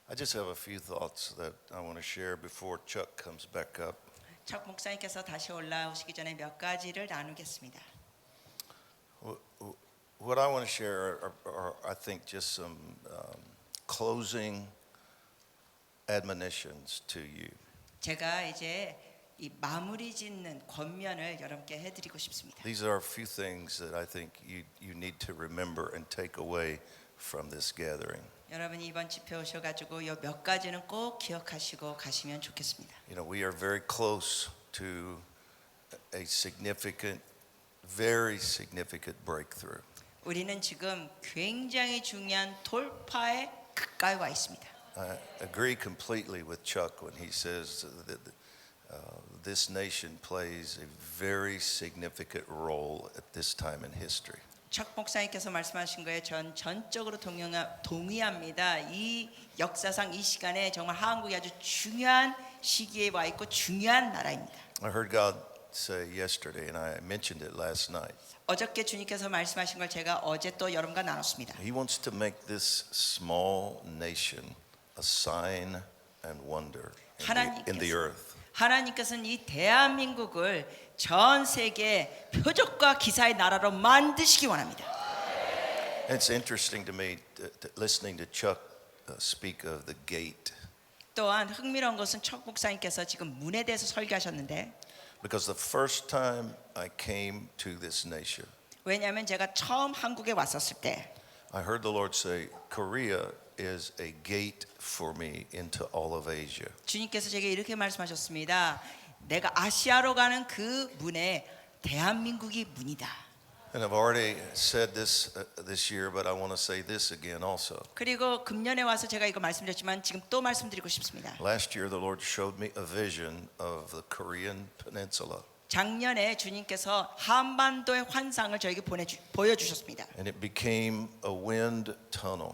I just have a few thoughts that I want to share before Chuck comes back up. 척 목사님께서 다시 올라오시기 전에 몇 가지를 나누겠습니다. What I want to share are I think, just some closing admonitions to you. 제가 이제 이 마무리 짓는 권면을 여러분께 해드리고 싶습니다. These are a few things that I think you need to remember and take away from this gathering. 여러분이 이번 집회 오셔가지고 이 몇 가지는 꼭 기억하시고 가시면 좋겠습니다. You know, we are very close to a significant, very significant breakthrough. 우리는 지금 굉장히 중요한 돌파에 가까이 와 있습니다. I agree completely with Chuck when he says that this nation plays a very significant role at this time in history. 척 목사님께서 말씀하신 거에 전 전적으로 동의합니다. 이 역사상 이 시간에 정말 한국이 아주 중요한 시기에 와 있고 중요한 나라입니다. I heard God say yesterday, and I mentioned it last night. 어저께 주님께서 말씀하신 걸 제가 어제 또 여러분과 나눴습니다. He wants to make this small nation a sign and wonder in the earth. 하나님께서는 이 대한민국을 전 세계 표적과 기사의 나라로 만드시기 원합니다. It's interesting to me listening to Chuck speak of the gate. 또한 흥미로운 것은 척 목사님께서 지금 문에 대해서 설교하셨는데, Because the first time I came to this nation, 왜냐하면 제가 처음 한국에 왔었을 때 I heard the Lord say, Korea is a gate for me into all of Asia. 주님께서 제게 이렇게 말씀하셨습니다. 내가 아시아로 가는 그 문에 대한민국이 문이다. And I've already said this this year, but I want to say this again also. 그리고 금년에 와서 제가 이거 말씀드렸지만 지금 또 말씀드리고 싶습니다. Last year, the Lord showed me a vision of the Korean Peninsula. 작년에 주님께서 한반도의 환상을 저에게 보여주셨습니다. And it became a wind tunnel.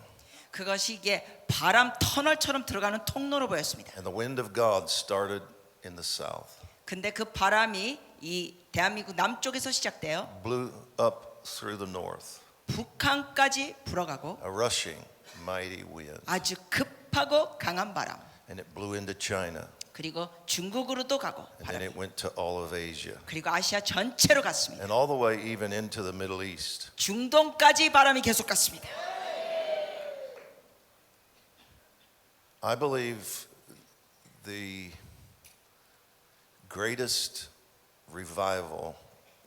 그것이 이게 바람 터널처럼 들어가는 통로로 보였습니다. And the wind of God started in the south. 근데 그 바람이 이 대한민국 남쪽에서 시작돼요. Blew up through the north. 북한까지 불어가고 A rushing, mighty wind. 아주 급하고 강한 바람. And it blew into China. 그리고 중국으로도 가고 And then it went to all of Asia. 그리고 아시아 전체로 갔습니다. And all the way even into the Middle East. 중동까지 바람이 계속 갔습니다. I believe the greatest revival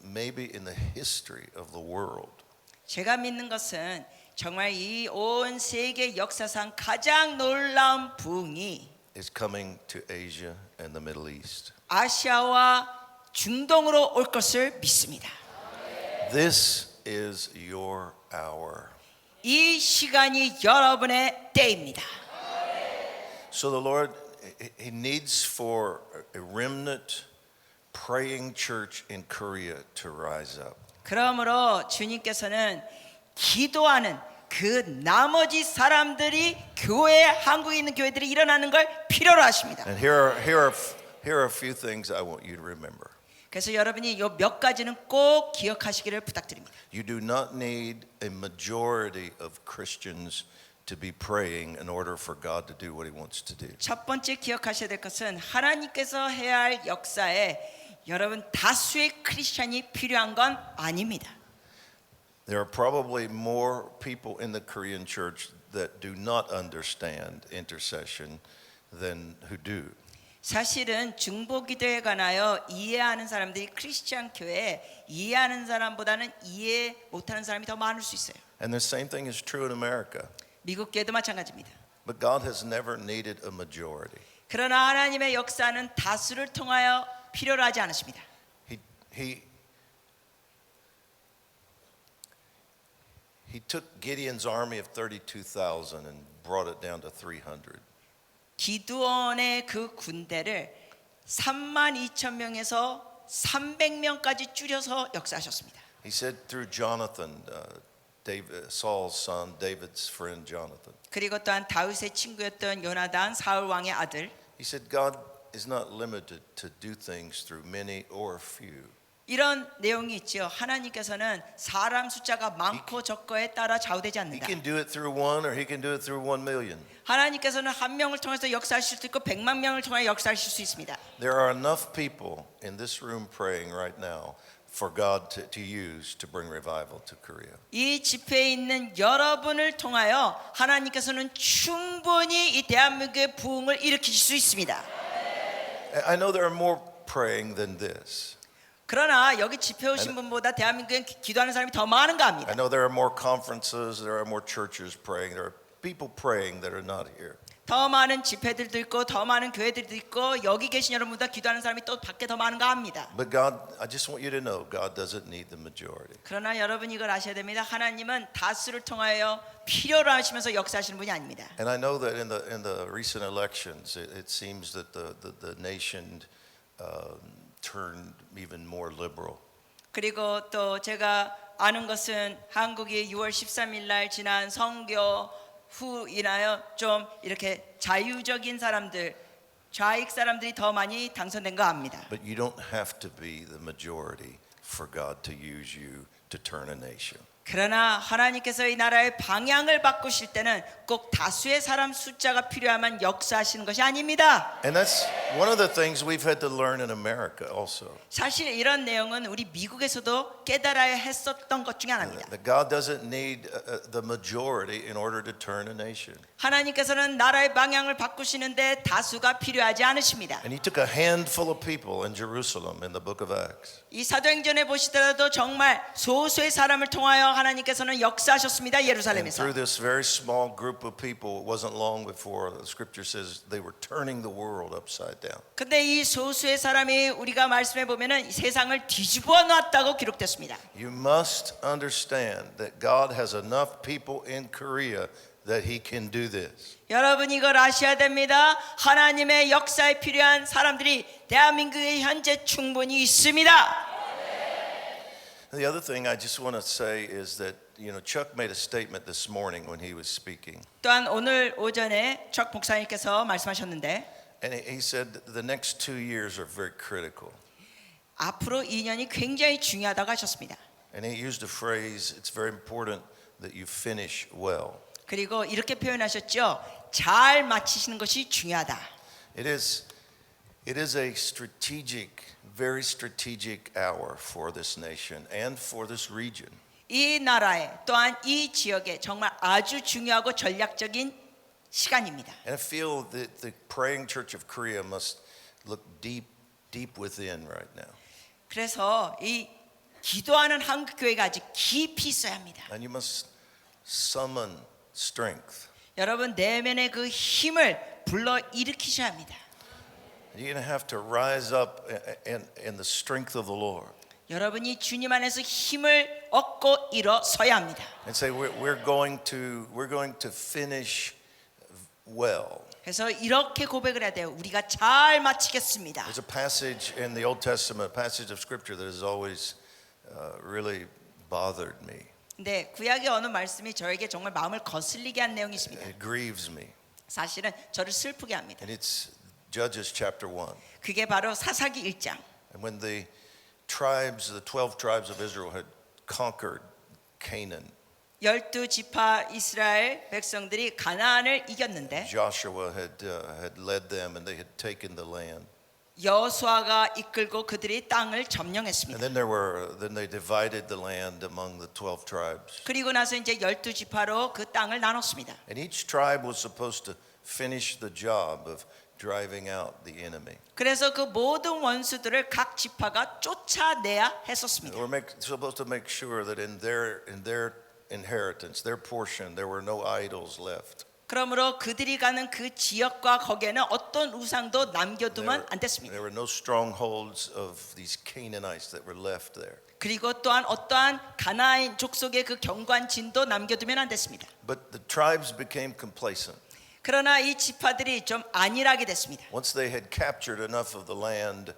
maybe in the history of the world 제가 믿는 것은 정말 이 온 세계 역사상 가장 놀라운 부흥이 is coming to Asia and the Middle East. 아시아와 중동으로 올 것을 믿습니다. This is your hour. 이 시간이 여러분의 때입니다. So the Lord, He needs for a remnant praying church in Korea to rise up. 그러므로 주님께서는 기도하는 그 나머지 사람들이 교회, 한국에 있는 교회들이 일어나는 걸 필요로 하십니다. And here are a few things I want you to remember. 그래서 여러분이 이 몇 가지는 꼭 기억하시기를 부탁드립니다. You do not need a majority of Christians to be praying in order for God to do what He wants to do. 첫 번째 기억하셔야 될 것은 하나님께서 해야 할 역사에 여러분 다수의 크리스천이 필요한 건 아닙니다. There are probably more people in the Korean church that do not understand intercession than who do. 사실은 중보기도에 관하여 이해하는 사람들이 크리스천 교회에 이해하는 사람보다는 이해 못하는 사람이 더 많을 수 있어요. And the same thing is true in America. 미국 교회도 마찬가지입니다. But God has never needed a majority. 그러나 하나님의 역사는 다수를 통하여 필요로 하지 않으십니다. He took Gideon's army of 32,000 and brought it down to 300. 기드온의 그 군대를 32,000명에서 300명까지 줄여서 역사하셨습니다. He said through Jonathan, Saul's son, David's friend Jonathan. 그리고 또한 다윗의 친구였던 요나단 사울 왕의 아들. He said God is not limited to do things through many or few. 이런 내용이 있죠. 하나님께서는 사람 숫자가 많고 적고에 따라 좌우되지 He 않는다. can do it through one or he can do it through 1 million. 하나님께서는 한 명을 통해서 역사하실 수도 있고 100만 명을 통해 역사하실 수 있습니다. There are enough people in this room praying right now for God to use to bring revival to Korea. 이 집회에 있는 여러분을 통하여 하나님께서는 충분히 이 대한민국의 부흥을 일으키실 수 있습니다. I know there are more praying than this. 그러나 여기 집회 오신 분보다 대한민국에 기도하는 사람이 더 많은가 I 합니다. know there are more conferences, there are more churches praying, there are people praying that are not here. 더 많은 집회들도 있고 더 많은 교회들도 있고 여기 계신 여러분보다 기도하는 사람이 또 밖에 더 많은가 합니다. But God, I just want you to know, God doesn't need the majority. 그러나 여러분 이걸 아셔야 됩니다. 하나님은 다수를 통하여 필요로 하시면서 역사하시는 분이 아닙니다. And I know that in the recent elections, it seems that the nation turned even more liberal. 그리고 또 제가 아는 것은 한국이 6월 13일 날 지난 선거 후 인하여 좀 이렇게 자유적인 사람들, 좌익 사람들이 더 많이 당선된 거 압니다. But you don't have to be the majority for God to use you to turn a nation. 그러나 하나님께서 이 나라의 방향을 바꾸실 때는 꼭 다수의 사람 숫자가 필요하면 역사하시는 것이 아닙니다. And that's one of the things we've had to learn in America also. 사실 이런 내용은 우리 미국에서도 깨달아야 했었던 것 중에 하나입니다. That God doesn't need the majority in order to turn a nation. 하나님께서는 나라의 방향을 바꾸시는데 다수가 필요하지 않으십니다. And he took a handful of people in Jerusalem in the book of Acts. 이 사도행전에 보시더라도 정말 소수의 사람을 통하여 하나님께서는 역사하셨습니다. And 예루살렘에서. through this very small group of people, it wasn't long before the scripture says they were turning the world upside down. 근데 이 소수의 사람이 우리가 말씀해 보면은 이 세상을 뒤집어 놨다고 기록됐습니다. You must understand that God has enough people in Korea that he can do this. 여러분 이걸 아셔야 됩니다. 하나님의 역사에 필요한 사람들이 대한민국에 현재 충분히 있습니다. The other thing I just want to say is that, Chuck made a statement this morning when he was speaking. 또한 오늘 오전에 척 목사님께서 말씀하셨는데 And he said that the next 2 years are very critical. 앞으로 2년이 굉장히 중요하다고 하셨습니다. And he used a phrase, it's very important that you finish well. 그리고 이렇게 표현하셨죠. 잘 마치시는 것이 중요하다. It is a very strategic hour for this nation and for this region. 이 나라에 또한 이 지역에 정말 아주 중요하고 전략적인 시간입니다. And I feel that the praying church of Korea must look deep within right now. 그래서 이 기도하는 한국 교회가 아주 깊이 있어야 합니다. And you must summon strength. 여러분 내면의 그 힘을 불러 일으키셔야 합니다. You're going to have to rise up in the strength of the Lord 여러분이 주님 안에서 힘을 얻고 일어서야 합니다. and say we're going to finish well. 그래서 이렇게 고백을 해야 돼요. 우리가 잘 마치겠습니다. There's a passage in the Old Testament, a passage of Scripture that has always really bothered me. 근데 구약의 어느 말씀이 저에게 정말 마음을 거슬리게 한 내용이 있습니다. It grieves me. 사실은 저를 슬프게 합니다. And it's Judges chapter 1. 그게 바로 사사기 1장. And when the 12 tribes of Israel had conquered Canaan, 12지파 이스라엘 백성들이 가나안을 이겼는데 Joshua had led them and they had taken the land. 여호수아가 이끌고 그들이 땅을 And 점령했습니다. then they divided the land among the 12 tribes. 그리고 나서 이제 12지파로 그 땅을 나눴습니다. And each tribe was supposed to finish the job of driving out the enemy. 그래서 그 모든 원수들을 각 지파가 쫓아내야 했었습니다. They were supposed to make sure that in their inheritance, their portion, there were no idols left. 그러므로 그들이 가는 그 지역과 거기에는 어떤 우상도 남겨두면 안 됐습니다. There were no strongholds of these Canaanites that were left there. 그리고 또한 어떠한 가나안 족속의 그 경관진도 남겨두면 안 됐습니다. But the tribes became complacent. 그러나 이 지파들이 좀 안일하게 됐습니다. Once they had captured enough of the land,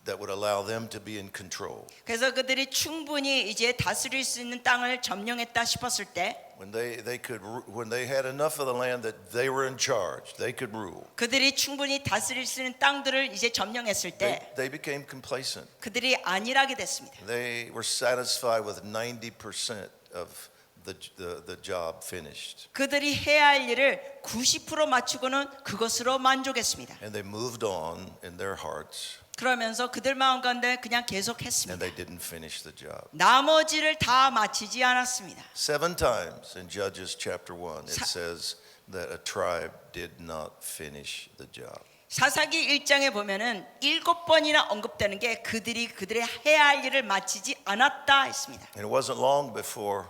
that would allow them to be in control. 그래서 그들이 충분히 이제 다스릴 수 있는 땅을 점령했다 싶었을 때 When they had enough of the land that they were in charge, they could rule. 그들이 충분히 다스릴 수 있는 땅들을 이제 점령했을 때 They became complacent. 그들이 안일하게 됐습니다. They were satisfied with 90% of the job finished. 그들이 해야 할 일을 90% 맞추고는 그것으로 만족했습니다. And they moved on in their hearts, 그러면서 그들 마음 가운데 그냥 and 계속했습니다. they didn't finish the job. 나머지를 다 마치지 않았습니다. 7 times in Judges chapter 1, it 사- says that a tribe did not finish the job. 사사기 1장에 보면은 7번이나 언급되는 게 그들이 그들의 해야 할 일을 마치지 않았다 했습니다. And it wasn't long before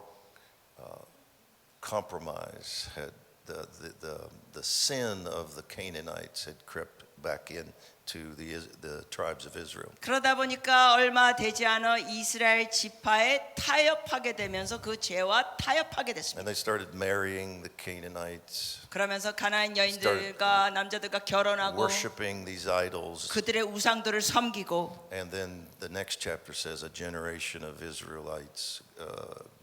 compromise had the sin of the Canaanites had crept back into the tribes of Israel. 그러다 보니까 얼마 되지 않아 이스라엘 지파에 타협하게 되면서 그 죄와 타협하게 됐습니다. And they started marrying the Canaanites, 그러면서 가나안 여인들과 남자들과 결혼하고 worshiping these idols. 그들의 우상들을 섬기고 And then the next chapter says a generation of Israelites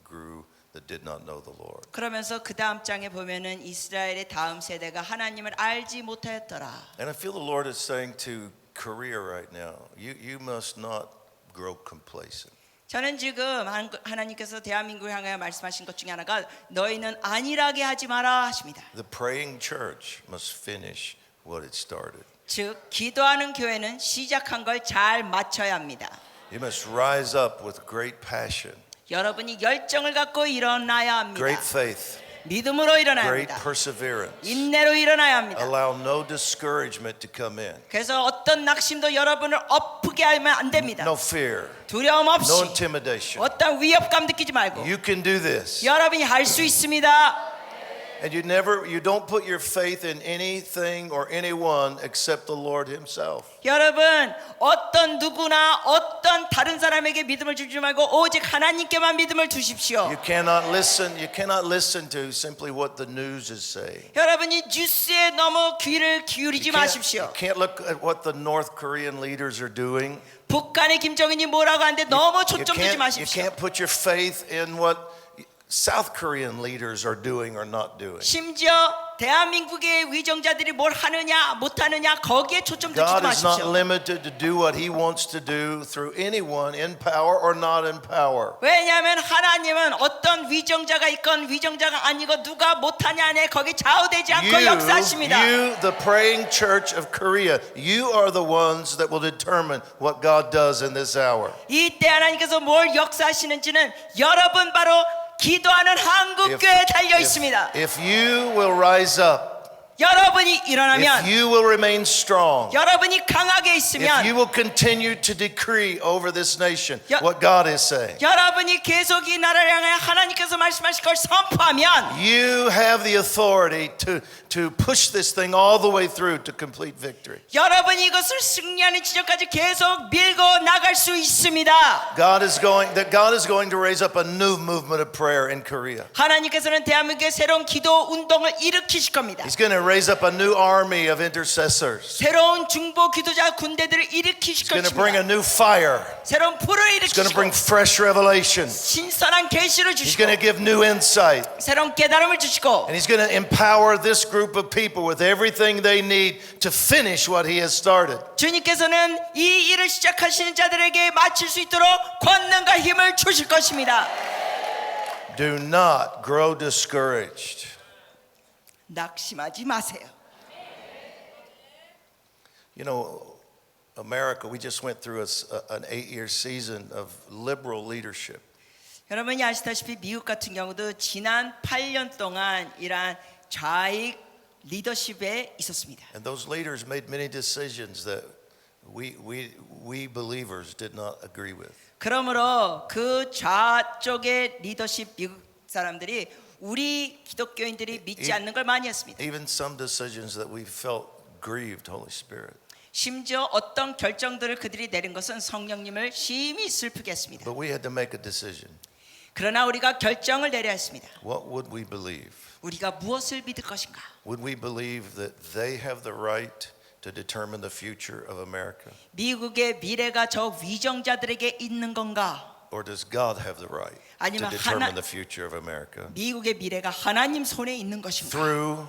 grew that did not know the Lord. 그러면서 그 다음 장에 보면은 이스라엘의 다음 세대가 하나님을 알지 못하였더라. And I feel the Lord is saying to Korea right now, you must not grow complacent. 저는 지금 하나님께서 대한민국을 향하여 말씀하신 것 중에 하나가 너희는 안일하게 하지 마라 하십니다. The praying church must finish what it started. 즉 기도하는 교회는 시작한 걸 잘 마쳐야 합니다. You must rise up with great passion, 여러분이 열정을 갖고 일어나야 합니다. great faith, 믿음으로 일어나야 great 합니다. perseverance. 인내로 일어나야 합니다. Allow no discouragement to come in. 그래서 어떤 낙심도 여러분을 엎게 하면 안 됩니다. No fear, 두려움 없이 no intimidation. 어떤 위협감 느끼지 말고 You can do this. 여러분이 할 수 있습니다. And you don't put your faith in anything or anyone except the Lord himself. 여러분 어떤 누구나 어떤 다른 사람에게 믿음을 주지 말고 오직 하나님께만 믿음을 두십시오. You cannot listen to simply what the news is saying. 여러분이 뉴스에 너무 귀를 기울이지 마십시오. You can't look at what the North Korean leaders are doing. 북한의 김정은이 뭐라고 하는데 너무 You 초점 두지 can't 마십시오. put your faith in what South Korean leaders are doing or not doing. 심지어 대한민국의 위정자들이 뭘 하느냐 못하느냐 거기에 초점 두지 God is not 마십시오. limited to do what he wants to do through anyone in power or not in power. 왜냐하면 하나님은 어떤 위정자가 있건 위정자가 아니고 누가 못하냐 안에 거기 좌우되지 않고 역사하십니다. You, the praying church of Korea, you are the ones that will determine what God does in this hour. 이때 하나님께서 뭘 역사하시는지는 여러분 바로 기도하는 한국교회에 달려 있습니다. If you will rise up, 여러분이 if 일어나면 you will remain strong, 여러분이 강하게 if 있으면 you will continue to decree over this nation 여- what God is saying, 여러분이 계속 이 나라를 향해 하나님께서 말씀하실 걸 선포하면 you have the authority to push this thing all the way through to complete victory. 여러분이 이것을 승리하는 지점까지 계속 밀고 나갈 수 있습니다. God is going to raise up a new movement of prayer in Korea. 하나님께서는 대한민국의 새로운 기도 운동을 일으키실 겁니다. He's going to raise up a new army of intercessors. 새로운 중보 기도자 군대들을 일으키실 He's going to bring a 것입니다. new fire. 새로운 불을 He's going to bring 일으키시고 fresh revelation. 신선한 계시를 He's 주시고 going to give new insight. 새로운 깨달음을 주시고 And he's going to empower this group of people with everything they need to finish what he has started. 주님께서는 이 일을 시작하시는 자들에게 마칠 수 있도록 권능과 힘을 주실 것입니다. Do not grow discouraged. 낙심하지 마세요. You know, America, we just went through an 8-year season of liberal leadership. 여러분이 아시다시피 미국 같은 경우도 지난 8년 동안 이러한 좌익 리더십에 있었습니다. And those leaders made many decisions that we believers did not agree with. 그러므로 그 좌쪽의 리더십 미국 사람들이 우리 기독교인들이 믿지 않는 걸 많이 했습니다. Even some decisions that we felt grieved Holy Spirit. 심지어 어떤 결정들을 그들이 내린 것은 성령님을 심히 슬프게 했습니다. But we had to make a decision. 그러나 우리가 결정을 내려야 했습니다. What would we believe? 우리가 무엇을 믿을 것인가? Would we believe that they have the right to determine the future of America? 미국의 미래가 저 위정자들에게 있는 건가? Or does God have the right to 아니면 determine the future of America 미국의 미래가 하나님 손에 있는 것인가? through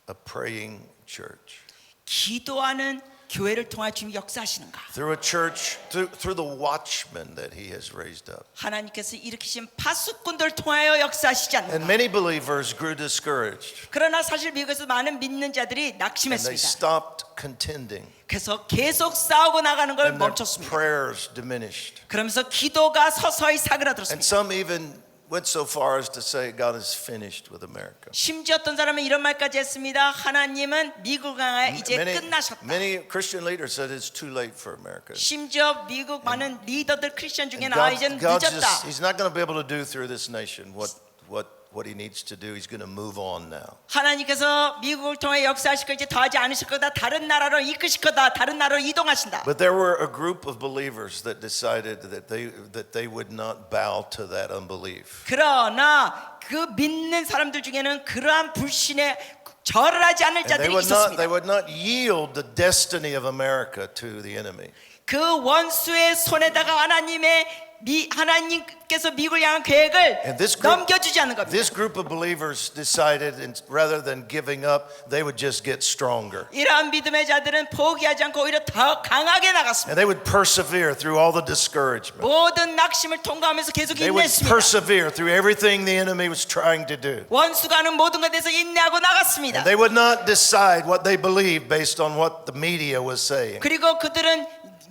a praying church? 기도하는 교회를 통해 주님 역사하시는가? Through a church, through the watchmen that he has raised up. 하나님께서 일으키신 파수꾼들 통하여 역사하시지 And 않는가? many believers grew discouraged 그러나 사실 미국에서 많은 믿는 자들이 and they 낙심했습니다. stopped contending. 그래서 계속 싸우고 나가는 걸 And their 멈췄습니다. prayers diminished. 그러면서 기도가 서서히 And 사그라들었습니다. some even went so far as to say God is finished with America. 심지어 어떤 사람은 이런 말까지 했습니다. 하나님은 미국을 향해 이제 끝나셨다. Many Christian leaders said it's too late for America. 심지어 미국 많은 리더들 크리스천 중에는 And 이제는 God 늦었다. He's not going to be able to do through this nation what he needs to do. He's going to move on now. 하나님께서 미국을 통해 역사하실 거 이제 더 하지 않으실 거다. 다른 나라로 이끄실 거다. 다른 나라로 이동하신다. But there were a group of believers that decided that they would not bow to that unbelief. 그러나 그 믿는 사람들 중에는 그러한 불신에 절을 하지 않을 And 자들이 있었습니다. they would not yield the destiny of America to the enemy. 그 원수의 손에다가 하나님께서 미국을 향한 계획을 And this 넘겨주지 않는 겁니다. This group of believers decided, rather than giving up, they would just get stronger. 이러한 믿음의 자들은 포기하지 않고 오히려 더 강하게 And 나갔습니다. they would persevere through all the discouragement. 모든 낙심을 통과하면서 계속 They would 인내했습니다. persevere through everything the enemy was trying to do. 원수가 하는 모든 것에 대해서 인내하고 나갔습니다. And they would not decide what they believed based on what the media was saying. 그리고 그들은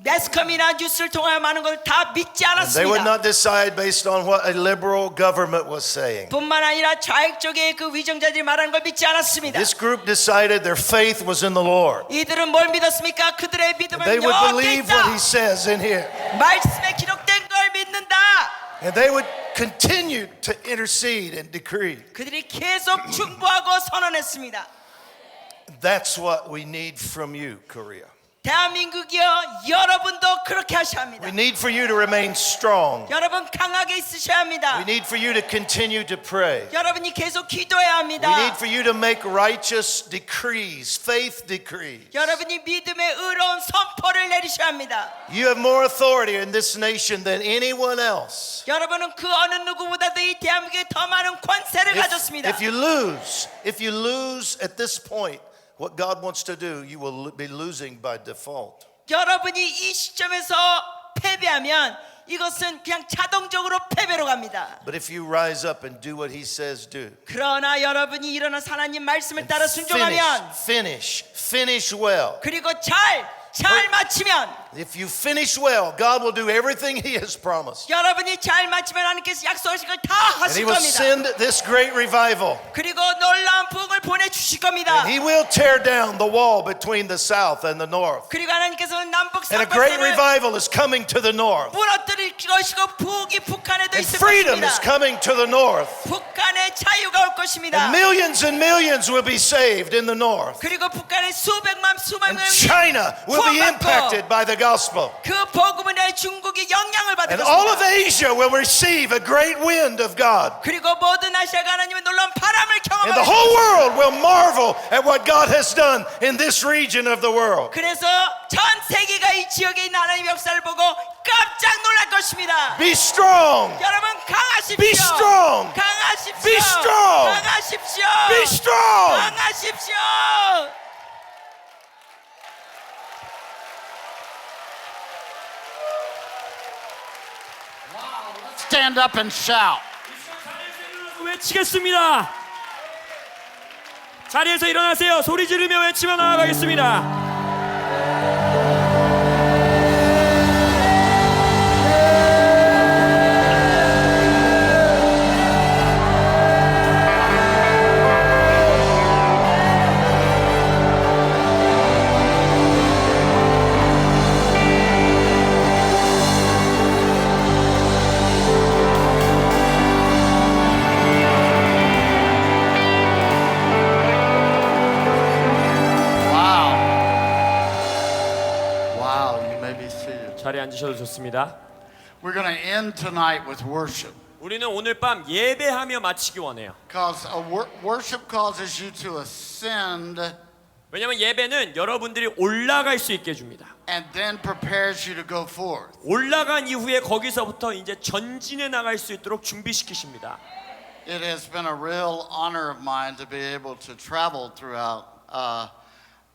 매스컴이나 뉴스를 통하여 많은 걸 다 믿지 And they would 않았습니다. not decide based on what a liberal government was saying. 뿐만 아니라 좌익 쪽의 그 위정자들이 말하는 걸 믿지 않았습니다. This group decided their faith was in the Lord. 이들은 뭘 믿었습니까? 그들의 믿음은 They would 여기에 believe what he 있다. says in here. 말씀에 기록된 걸 믿는다. And they would continue to intercede and decree. 그들이 계속 중보하고 선언했습니다. That's what we need from you, Korea. 대한민국이여, 여러분도 그렇게 하셔야 합니다. We need for you to remain strong. 여러분 강하게 있으셔야 합니다. We need for you to continue to pray. 여러분이 계속 기도해야 합니다. We need for you to make righteous decrees, faith decrees. 여러분이 믿음의 의로운 선포를 내리셔야 합니다. You have more authority in this nation than anyone else. 여러분은 그 어느 누구보다도 이 대한민국에 더 많은 권세를 가졌습니다. If you lose at this point, what God wants to do, you will be losing by default. 여러분이 이 시점에서 패배하면 이것은 그냥 자동적으로 패배로 갑니다. But if you rise up and do what He says do, 그러나 여러분이 일어나서 하나님 말씀을 따라 순종하면 finish well. 그리고 잘 마치면 If you finish well, God will do everything He has promised. 여러분이 잘 마치면 하나님께서 약속하신 걸 다 And 하실 He will 겁니다. send this great revival. 그리고 놀라운 부흥을 보내주실 겁니다. And He will tear down the wall between the south and the north. 그리고 하나님께서는 남북 And a great 쌍방선을 revival is coming to the north. 무너뜨릴 것이고 부흥이 북한에도 And 있을 freedom is 것입니다. coming to the north. 북한에 자유가 올 것입니다. And millions will be saved in the north. 그리고 북한의 수만 And 명이 China will be 구원받고 impacted by the gospel. 그 복음을 내 중국이 영향을 받을 And all of 것입니다. Asia will receive a great wind of God. 그리고 모든 아시아가 하나님의 놀라운 바람을 And the 경험하고 whole world will marvel at what God has done in this region of the world. 그래서 전 세계가 이 지역에 있는 하나님의 역사를 보고 깜짝 놀랄 것입니다. Be strong. 여러분 강하십시오. Be strong. 강하십시오. Be strong. 강하십시오. Be strong. 강하십시오. Stand up and shout. 외치겠습니다. 자리에서 일어나세요. 소리 지르며 외치며 나아가겠습니다. Wow, you may be seated. 자리에 앉으셔도 좋습니다. We're going to end tonight with worship 우리는 오늘 밤 예배하며 마치기 원해요. because worship causes you to ascend 왜냐하면 예배는 여러분들이 올라갈 수 있게 해줍니다. and then prepares you to go forth. 올라간 이후에 거기서부터 이제 전진해 나갈 수 있도록 준비시키십니다. It has been a real honor of mine to be able to travel throughout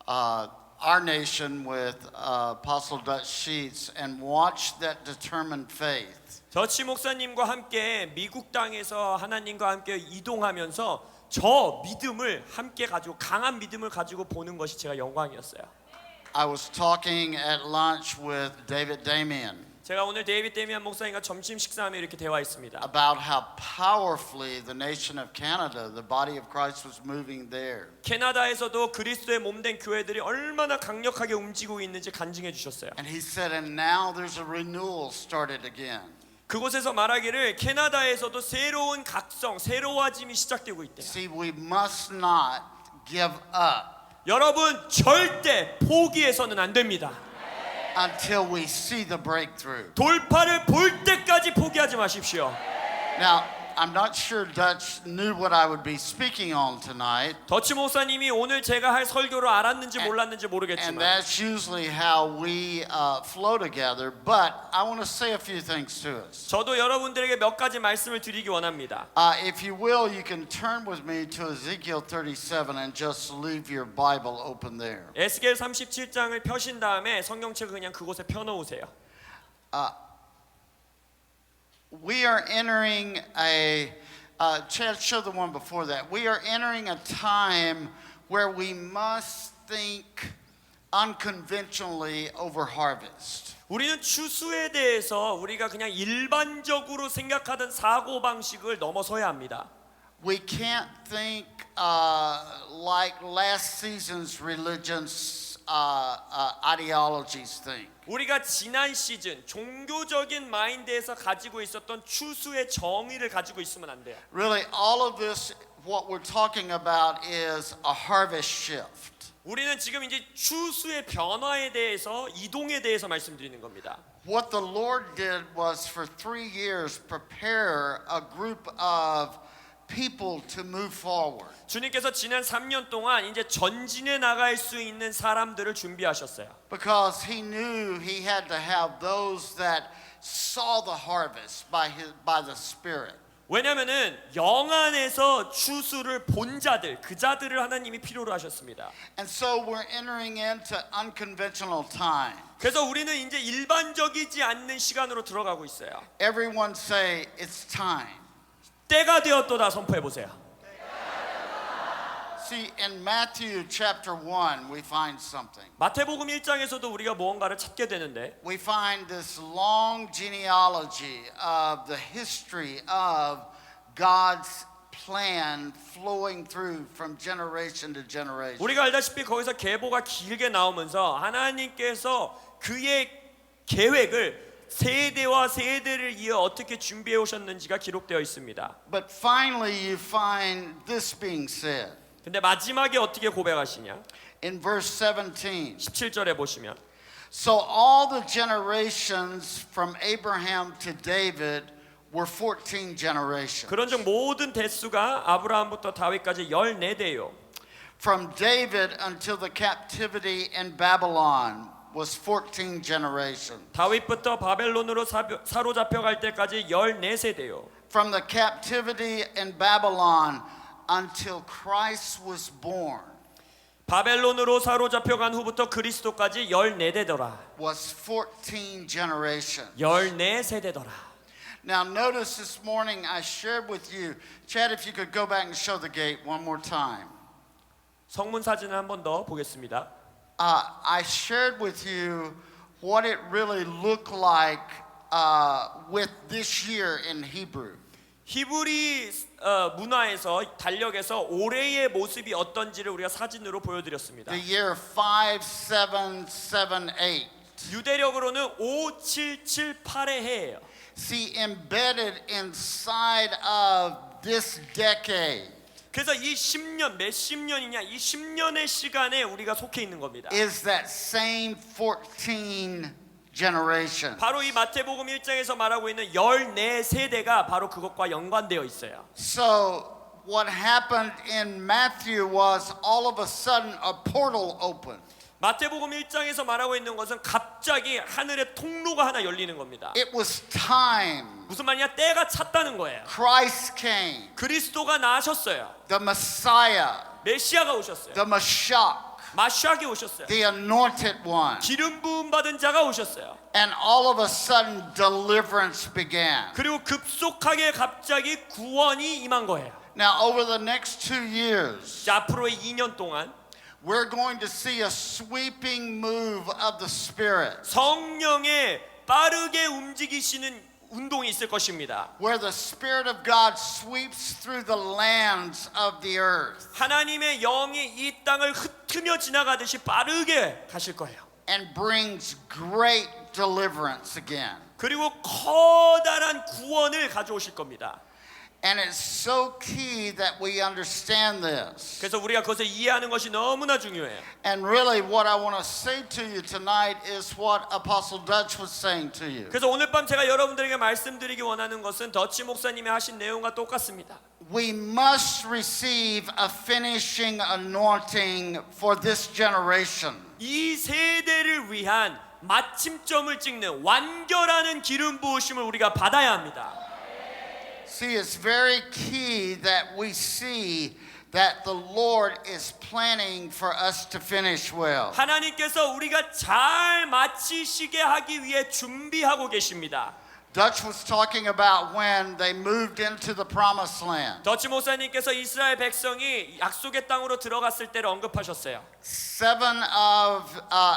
our nation with Apostle Dutch Sheets and watch that determined faith. 더치 목사님과 함께 미국 땅에서 하나님과 함께 이동하면서 저 믿음을 함께 가지고 강한 믿음을 가지고 보는 것이 제가 영광이었어요. I was talking at lunch with David Damien 제가 오늘 데이비드 데미안 목사님과 점심 식사하며 이렇게 대화했습니다. about how powerfully the nation of Canada, the body of Christ, was moving there. 캐나다에서도 그리스도의 몸된 교회들이 얼마나 강력하게 움직이고 있는지 간증해 주셨어요. And he said, and now there's a renewal started again. 그곳에서 말하기를 캐나다에서도 새로운 각성, 새로워짐이 시작되고 있대요. See, we must not give up 여러분 절대 포기해서는 안 됩니다. until we see the breakthrough. 돌파를 볼 때까지 포기하지 마십시오. Now, I'm not sure Dutch knew what I would be speaking on tonight, 더치 목사님이 오늘 제가 할 설교를 알았는지 몰랐는지 and 모르겠지만 that's usually how we flow together, but I want to say a few things to us. 저도 여러분들에게 몇 가지 말씀을 드리기 원합니다. If you will, you can turn with me to Ezekiel 37 and just leave your Bible open there. 에스겔 37장을 펴신 다음에 성경책을 그냥 그곳에 펴놓으세요. We are entering Chad, show the one before that. We are entering a time where we must think unconventionally over harvest. 우리는 추수에 대해서 우리가 그냥 일반적으로 생각하던 사고 방식을 넘어서야 합니다. We can't think like last season's religious ideologies think. 우리가 지난 시즌 종교적인 마인드에서 가지고 있었던 추수의 정의를 가지고 있으면 안 돼요. Really, all of this, what we're talking about is a harvest shift. 우리는 지금 이제 추수의 변화에 대해서 이동에 대해서 말씀드리는 겁니다. What the Lord did was for 3 years prepare a group of people to move forward. 주님께서 지난 3년 동안 이제 전진해 나갈 수 있는 사람들을 준비하셨어요. Because he knew he had to have those that saw the harvest by the Spirit. 왜냐면은 영 안에서 추수를 본 자들, 그 자들을 하나님이 필요로 하셨습니다. And so we're entering into unconventional time. 그래서 우리는 이제 일반적이지 않는 시간으로 들어가고 있어요. Everyone say it's time. 때가 되었도다 선포해 보세요. See, in Matthew chapter 1, we find something. 마태복음 1장에서도 우리가 무언가를 찾게 되는데 We find this long genealogy of the history of God's plan flowing through from generation to generation. 우리가 알다시피 거기서 계보가 길게 나오면서 하나님께서 그의 계획을 세대와 세대를 이어 어떻게 준비해 오셨는지가 기록되어 있습니다. But finally you find this being said. 근데 마지막에 어떻게 고백하시냐? In verse 17. 17절에 보시면 So all the generations from Abraham to David were 14 generations. 그런즉 모든 대수가 아브라함부터 다윗까지 14대요. From David until the captivity in Babylon was 14 generations. 다윗부터 바벨론으로 사로잡혀 갈 때까지 14세대요. From the captivity in Babylon until Christ was born 바벨론으로 사로잡혀 간 후부터 그리스도까지 14대더라. was 14 generations. 14세대더라. Now notice this morning I shared with you, Chad, if you could go back and show the gate one more time. 성문 사진을 한 번 더 보겠습니다. I shared with you what it really looked like with this year in Hebrew. 히브리 문화에서 달력에서 올해의 모습이 어떤지를 우리가 사진으로 보여드렸습니다. The year 5778. 유대력으로는 5778의 해예요. See, embedded inside of this decade 그래서 이 10년, 몇십 년이냐 이 10년의 시간에 우리가 속해 있는 겁니다. is that same 14 generation. 바로 이 마태복음 1장에서 말하고 있는 14세대가 바로 그것과 연관되어 있어요. So what happened in Matthew was all of a sudden a portal opened. 마태복음 1장에서 말하고 있는 것은 갑자기 하늘의 통로가 하나 열리는 겁니다. It was time. 무슨 말이냐? 때가 찼다는 거예요. Christ came. 그리스도가 나셨어요. The Messiah. 메시아가 오셨어요. The Mashiach. 마시아가 오셨어요. The anointed one. 기름 부음 받은 자가 오셨어요. And all of a sudden deliverance began. 그리고 급속하게 갑자기 구원이 임한 거예요. Now over the next 2 years, 자, 앞으로의 2년 동안 we're going to see a sweeping move of the Spirit, 성령의 빠르게 움직이시는 운동이 있을 것입니다. where the Spirit of God sweeps through the lands of the earth 하나님의 영이 이 땅을 흩으며 지나가듯이 빠르게 가실 거예요. and brings great deliverance again. 그리고 커다란 구원을 가져오실 겁니다. And it's so key that we understand this. 그래서 우리가 그것을 이해하는 것이 너무나 중요해요. And really what I want to say to you tonight is what Apostle Dutch was saying to you. 그래서 오늘 밤 제가 여러분들에게 말씀드리기 원하는 것은 더치 목사님이 하신 내용과 똑같습니다. We must receive a finishing anointing for this generation. 이 세대를 위한 마침점을 찍는 완결하는 기름 부으심을 우리가 받아야 합니다. See, it's very key that we see that the Lord is planning for us to finish well. 하나님께서 우리가 잘 마치시게 하기 위해 준비하고 계십니다. Dutch was talking about when they moved into the promised land. 더치 목사님께서 이스라엘 백성이 약속의 땅으로 들어갔을 때를 언급하셨어요.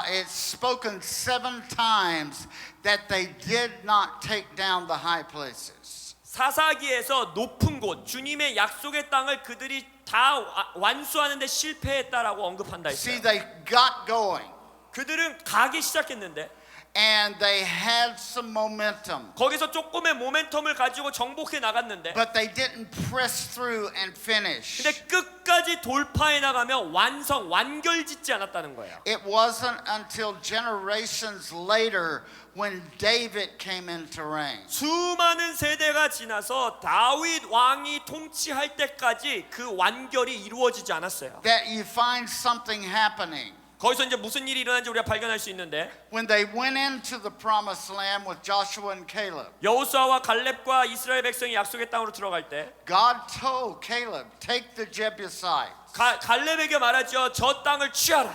It's spoken 7 times that they did not take down the high places. 사사기에서 높은 곳 주님의 약속의 땅을 그들이 다 완수하는데 실패했다라고 언급한다 See, 했어요. they got going 그들은 가기 시작했는데 and they had some momentum, 거기서 조금의 모멘텀을 가지고 정복해 나갔는데 but they didn't press through and finish. 근데 끝까지 돌파해 나가면 완결짓지 않았다는 거예요. It wasn't until generations later when David came into reign 수많은 세대가 지나서 다윗 왕이 통치할 때까지 그 완결이 이루어지지 않았어요. that you find something happening. 거기서 이제 무슨 일이 일어난지 우리가 발견할 수 있는데 When they went into the promised land with Joshua and Caleb, 여호수아와 갈렙과 이스라엘 백성이 약속의 땅으로 들어갈 때 God told Caleb, take the Jebusites. 갈렙에게 말하죠. 저 땅을 취하라.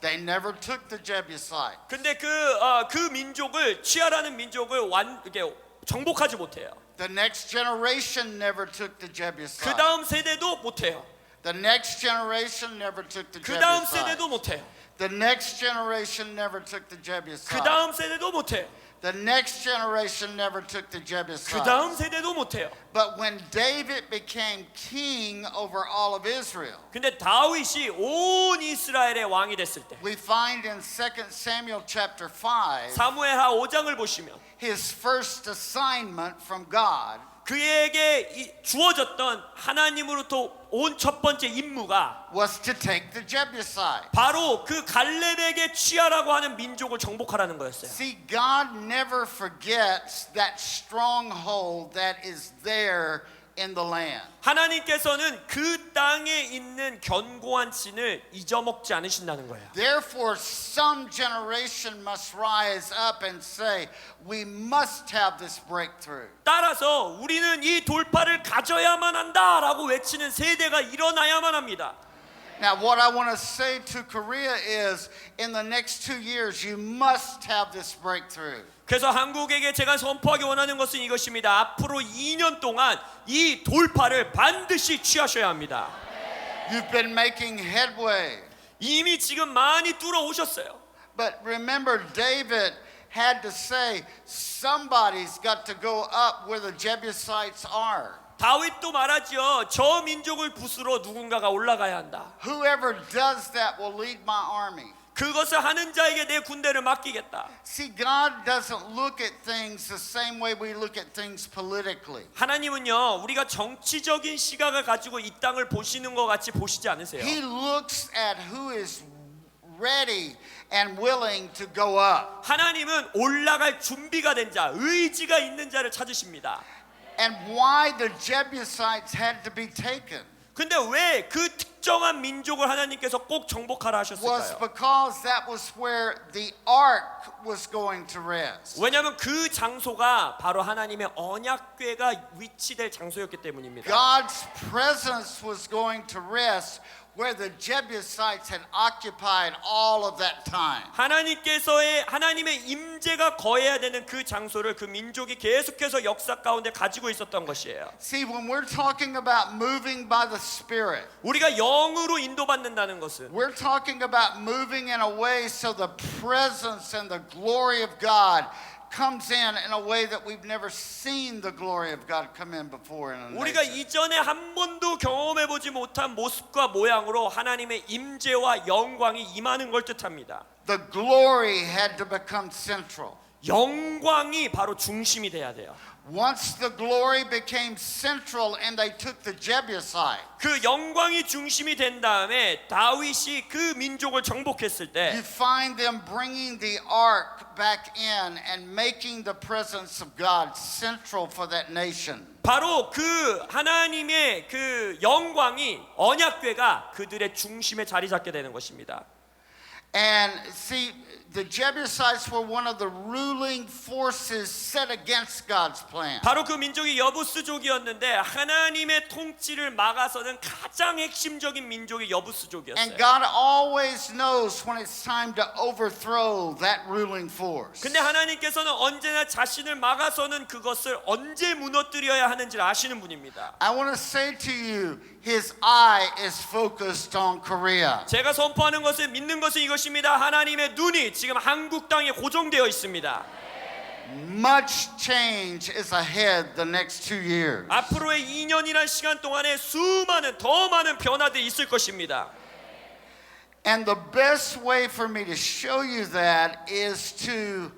They never took the Jebusites. 근데 그 민족을 취하라는 민족을 이렇게 정복하지 못해요. The next generation never took the 그 Jebusites. 다음 세대도 못해요. The next generation never took the 그 다음 Jebusites. 세대도 못해요. The next generation never took the Jebusites. 그 다음 세대도 못해요. The next generation never took the 그 Jebusites. 다음 세대도 못해요. But when David became king over all of Israel, 근데 다윗이 온 이스라엘의 왕이 됐을 때 we find in 2 Samuel chapter 5 사무엘하 5장을 보시면 his first assignment from God 그에게 주어졌던 하나님으로부터 온 첫 번째 임무가 was to take the Jebusites. 바로 그 갈렙에게 취하라고 하는 민족을 정복하라는 거였어요. See, God never forgets that stronghold that is there in the land. 하나님께서는 그 땅에 있는 견고한 진을 잊어먹지 않으신다는 거예요. Therefore, some generation must rise up and say, we must have this breakthrough. 따라서 우리는 이 돌파를 가져야만 한다라고 외치는 세대가 일어나야만 합니다. Now, what I want to say to Korea is, in the next 2 years, you must have this breakthrough. 그래서 한국에게 제가 선포하기 원하는 것은 이것입니다. 앞으로 2년 동안 이 돌파를 반드시 취하셔야 합니다. You've been making headway. 이미 지금 많이 뚫어 오셨어요. But remember, David had to say, somebody's got to go up where the Jebusites are. 다윗도 말하지요. 저 민족을 부수러 누군가가 올라가야 한다. Whoever does that will lead my army. 그것을 하는 자에게 내 군대를 맡기겠다. See, God doesn't look at things the same way we look at things politically. 하나님은요, 우리가 정치적인 시각을 가지고 이 땅을 보시는 것 같이 보시지 않으세요. He looks at who is ready and willing to go up. 하나님은 올라갈 준비가 된 자, 의지가 있는 자를 찾으십니다. And why the Jebusites had to be taken. 근데 왜 그 특정한 민족을 하나님께서 꼭 정복하라 was 하셨을까요? because that was where the ark was going to rest. 왜냐하면 그 장소가 바로 하나님의 언약궤가 위치될 장소였기 때문입니다. God's presence was going to rest where the Jebusites had occupied all of that time. 하나님의 임재가 거해야 되는 그 장소를 그 민족이 계속해서 역사 가운데 가지고 있었던 것이에요. See, when we're talking about moving by the Spirit, 우리가 영으로 인도받는다는 것은 we're talking about moving in a way so the presence and the glory of God comes in a way that we've never seen the glory of God come in before in a 우리가 nation. 이전에 한 번도 경험해 보지 못한 모습과 모양으로 하나님의 임재와 영광이 임하는 걸 뜻합니다. The glory had to become central. 영광이 바로 중심이 돼야 돼요. Once the glory became central and they took the Jebusite, 그 영광이 중심이 된 다음에 다윗이 그 민족을 정복했을 you 때 find them bringing the ark back in and making the presence of God central for that nation. 바로 그 하나님의 그 영광이 언약궤가 그들의 중심에 자리 잡게 되는 것입니다. And see, the Jebusites were one of the ruling forces set against God's plan. 바로 그 민족이 여부스족이었는데 하나님의 통치를 막아서는 가장 핵심적인 민족이 And 여부스족이었어요. God always knows when it's time to overthrow that ruling force. 근데 하나님께서는 언제나 자신을 막아서는 그것을 언제 무너뜨려야 하는지를 아시는 분입니다. I want to say to you, his eye is focused on Korea. 제가 선포하는 것은 믿는 것은 이것입니다. 하나님의 눈이 지금 한국 땅에 고정되어 있습니다. Much change is ahead the next 2 years. 앞으로의 2년이란 시간 동안에 더 많은 변화들이 있을 것입니다. And the best way for me to show you that is to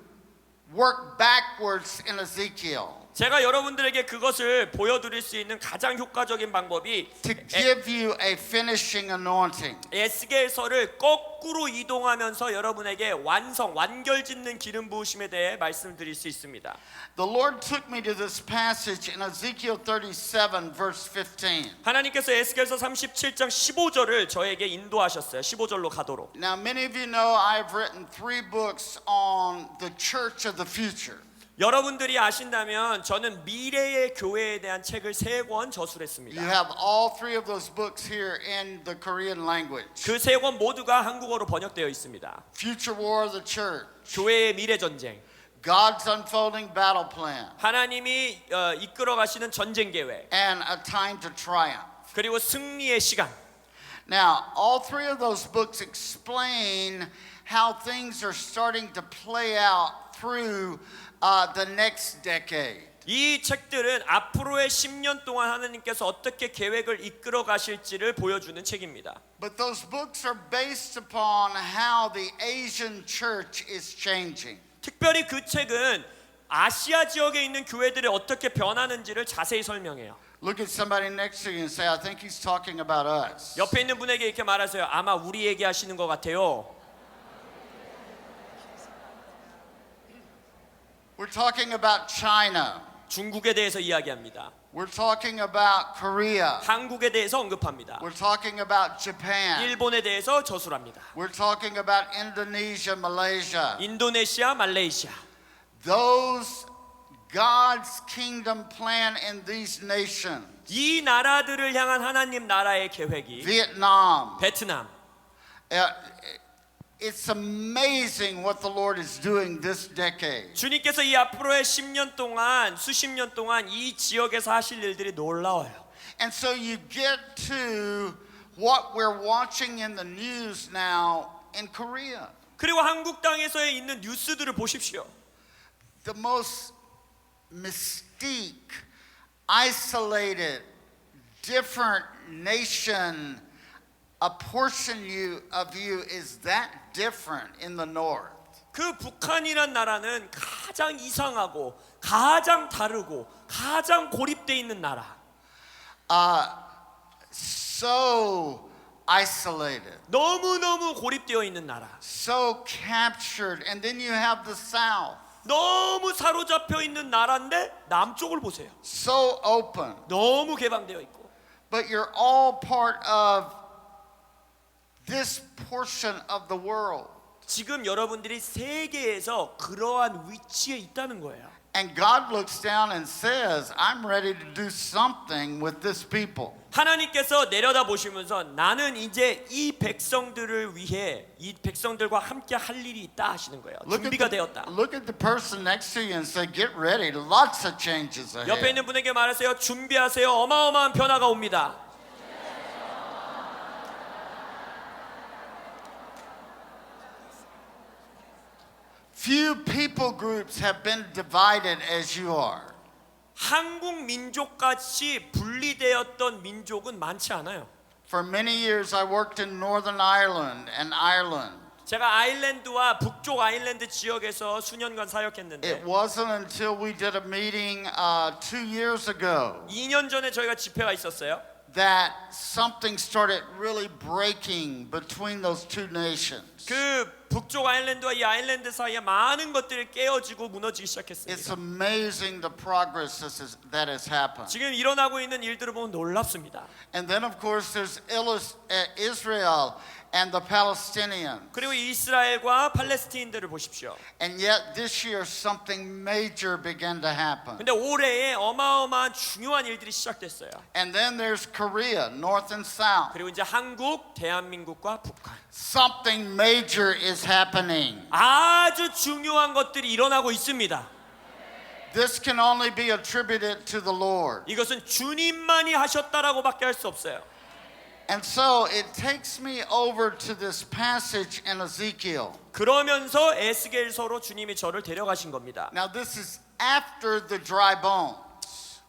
work backwards in Ezekiel. 제가 여러분들에게 그것을 보여드릴 수 있는 가장 효과적인 방법이 To give you a finishing anointing. 에스겔서를 거꾸로 이동하면서 여러분에게 완결짓는 기름 부으심에 대해 말씀드릴 수 있습니다. The Lord took me to this passage in Ezekiel 37 verse 15. 하나님께서 에스겔서 37장 15절을 저에게 인도하셨어요. 15절로 가도록. Now many of you know I've written 3 books on the church of the future. 여러분들이 아신다면 저는 미래의 교회에 대한 책을 3권 저술했습니다. You have all 3 of those books here in the Korean language. 그 3권 모두가 한국어로 번역되어 있습니다. Future War of the Church. 교회의 미래 전쟁, God's unfolding battle plan. 하나님이 이끌어 가시는 전쟁 계획, And a time to triumph. 그리고 승리의 시간. Now, all 3 of those books explain how things are starting to play out through the next decade. 이 책들은 앞으로의 10년 동안 하나님께서 어떻게 계획을 이끌어 가실지를 보여주는 책입니다. But those books are based upon how the Asian church is changing. 특별히 그 책은 아시아 지역에 있는 교회들이 어떻게 변하는지를 자세히 설명해요. Look at somebody next to you and say, I think he's talking about us. 옆에 있는 분에게 이렇게 말하세요. 아마 우리 얘기하시는 것 같아요. We're talking about China. 중국에 대해서 이야기합니다. We're talking about Korea. 한국에 대해서 언급합니다. We're talking about Japan. 일본에 대해서 저술합니다. We're talking about Indonesia, Malaysia. 인도네시아, 말레이시아. Those God's kingdom plan in these nations. 이 나라들을 향한 하나님 나라의 계획이 Vietnam. 베트남. It's amazing what the Lord is doing this decade. 주님께서 이 앞으로의 10년 동안 수십 년 동안 이 지역에서 하실 일들이 놀라워요. And so you get to what we're watching in the news now in Korea. 그리고 한국 땅에서 있는 뉴스들을 보십시오. The most mystique, isolated, different nation, a portion of you is that different in the north. 그 북한이란 나라는 가장 이상하고 가장 다르고 가장 고립돼 있는 나라. So isolated, 너무너무 고립되어 있는 나라. so captured, and then you have the south, 너무 사로잡혀 있는 나라인데 남쪽을 보세요. so open. 너무 개방되어 있고. but you're all part of this portion of the world. 지금 여러분들이 세계에서 그러한 위치에 있다는 거예요. And God looks down and says, I'm ready to do something with this people. 하나님께서 내려다 보시면서 나는 이제 이 백성들을 위해 이 백성들과 함께 할 일이 있다 하시는 거예요. 준비가 되었다. Look at the person next to you and say, get ready. Lots of changes 옆에 ahead. 있는 분에게 말하세요. 준비하세요. 어마어마한 변화가 옵니다. Few people groups have been divided as you are. 한국 민족같이 분리되었던 민족은 많지 않아요. For many years, I worked in Northern Ireland and Ireland. 제가 아일랜드와 북쪽 아일랜드 지역에서 수년간 사역했는데 It wasn't until we did a meeting 2 years ago 2년 전에 저희가 집회가 있었어요. that something started really breaking between those two nations. 그 북쪽 아일랜드와 이 아일랜드 사이에 많은 것들이 깨어지고 무너지기 It's 시작했습니다. amazing the progress that has happened. 지금 일어나고 있는 일들을 보면 놀랍습니다. And then, of course, there's Israel and the Palestinians. 그리고 이스라엘과 팔레스티인들을 보십시오. And yet, this year, something major began to happen. 근데 올해에 어마어마한 중요한 일들이 시작됐어요. And then there's Korea, North and South. 그리고 이제 한국, 대한민국과 북한. Something major is happening. 아주 중요한 것들이 일어나고 있습니다. This can only be attributed to the Lord. 이것은 주님만이 하셨다라고밖에 할 수 없어요. And so it takes me over to this passage in Ezekiel. 그러면서 에스겔서로 주님이 저를 데려가신 겁니다. Now this is after the dry bones.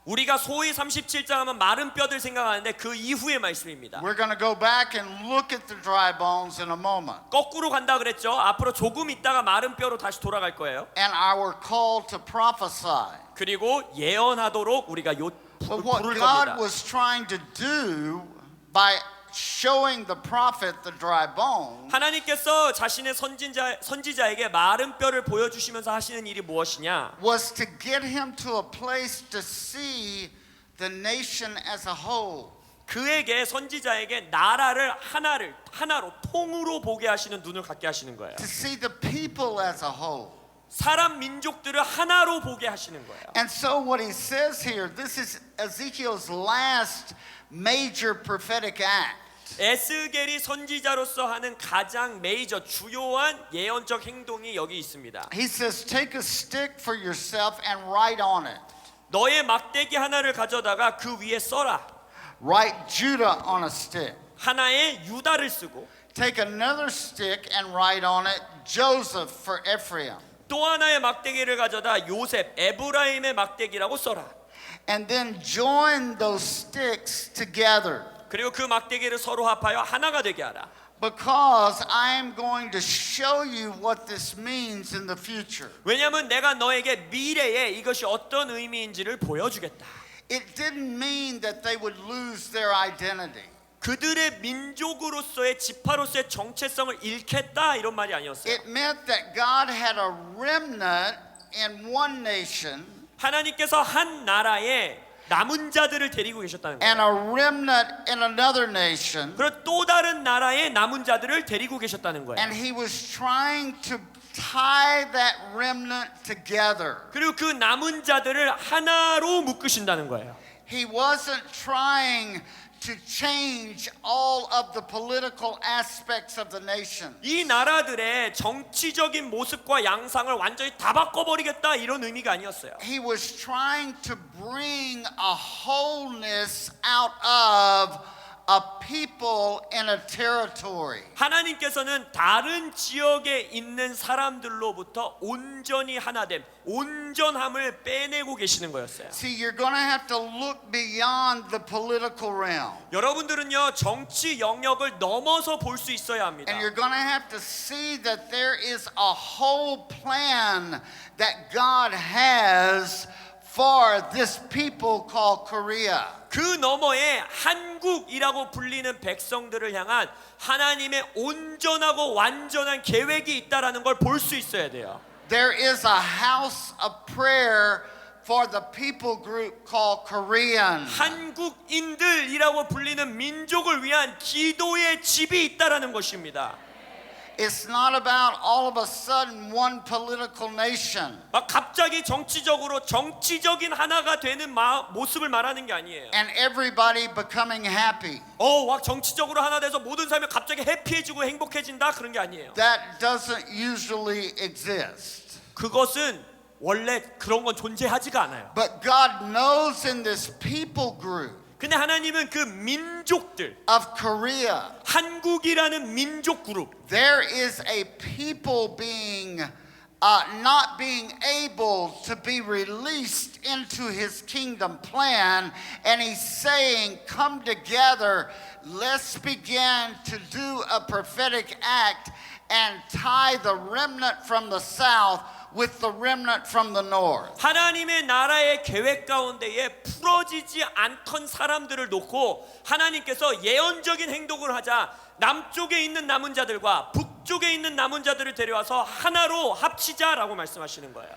우리가 소위 37장 하면 마른 뼈들 생각하는데 그 이후의 말씀입니다. We're going to go back and look at the dry bones in a moment. 거꾸로 간다 그랬죠. 앞으로 조금 있다가 마른 뼈로 다시 돌아갈 거예요. And our call to prophesy. 그리고 예언하도록 우리가 But what 부를 God 겁니다. was trying to do by showing the prophet the dry bones 하나님께서 자신의 선지자에게 마른 뼈를 보여주시면서 하시는 일이 무엇이냐? was to get him to a place to see the nation as a whole. 그에게 선지자에게 나라를 하나로 통으로 보게 하시는 눈을 갖게 하시는 거예요. To see the people as a whole. 사람 민족들을 하나로 보게 하시는 거예요. And so what he says here, this is Ezekiel's last major prophetic act. 에스겔이 선지자로서 하는 가장 메이저 주요한 예언적 행동이 여기 있습니다. He says, take a stick for yourself and write on it. 너의 막대기 하나를 가져다가 그 위에 써라. Write Judah on a stick. 하나의 유다를 쓰고 Take another stick and write on it Joseph for Ephraim. 또 하나의 막대기를 가져다 요셉 에브라임의 막대기라고 써라. And then join those sticks together. 그리고 그 막대기를 서로 합하여 하나가 되게 하라. Because I am going to show you what this means in the future. 왜냐하면 내가 너에게 미래에 이것이 어떤 의미인지를 보여주겠다. It didn't mean that they would lose their identity. 그들의 민족으로서의 지파로서의 정체성을 잃겠다 이런 말이 아니었어요. It meant that God had a remnant in one nation 하나님께서 한 나라에 남은 자들을 데리고 계셨다는 거예요. and a remnant in another nation. 그리고 또 다른 나라의 남은 자들을 데리고 계셨다는 거예요. And he was trying to tie that remnant together. 그리고 그 남은 자들을 하나로 묶으신다는 거예요. He wasn't trying to change all of the political aspects of the nation. 이 나라들의 정치적인 모습과 양상을 완전히 다 바꿔버리겠다 이런 의미가 아니었어요. He was trying to bring a wholeness out of a people in a territory. 하나님께서는 다른 지역에 있는 사람들로부터 온전히 하나됨, 온전함을 빼내고 계시는 거였어요. See, you're going to have to look beyond the political realm. 여러분들은요 정치 영역을 넘어서 볼 수 있어야 합니다. And you're going to have to see that there is a whole plan that God has for this people called Korea. 그 너머에 한국이라고 불리는 백성들을 향한 하나님의 온전하고 완전한 계획이 있다라는 걸 볼 수 있어야 돼요. There is a house of prayer for the people group called Korean. 한국인들이라고 불리는 민족을 위한 기도의 집이 있다라는 것입니다. It's not about all of a sudden one political nation 막 갑자기 정치적인 하나가 되는 모습을 말하는 게 아니에요. and everybody becoming happy. 막 정치적으로 하나 돼서 모든 사람이 갑자기 해피해지고 행복해진다 그런 게 아니에요. That doesn't usually exist. 그것은 원래 그런 건 존재하지가 않아요. But God knows in this people group 근데 하나님은 그 민족들, of Korea, 한국이라는 민족 그룹, there is a people being not being able to be released into his kingdom plan, and he's saying, come together, let's begin to do a prophetic act and tie the remnant from the south with the remnant from the north. 하나님의 나라의 계획 가운데에 풀어지지 않던 사람들을 놓고 하나님께서 예언적인 행동을 하자 남쪽에 있는 남은 자들과 북쪽에 있는 남은 자들을 데려와서 하나로 합치자라고 말씀하시는 거예요.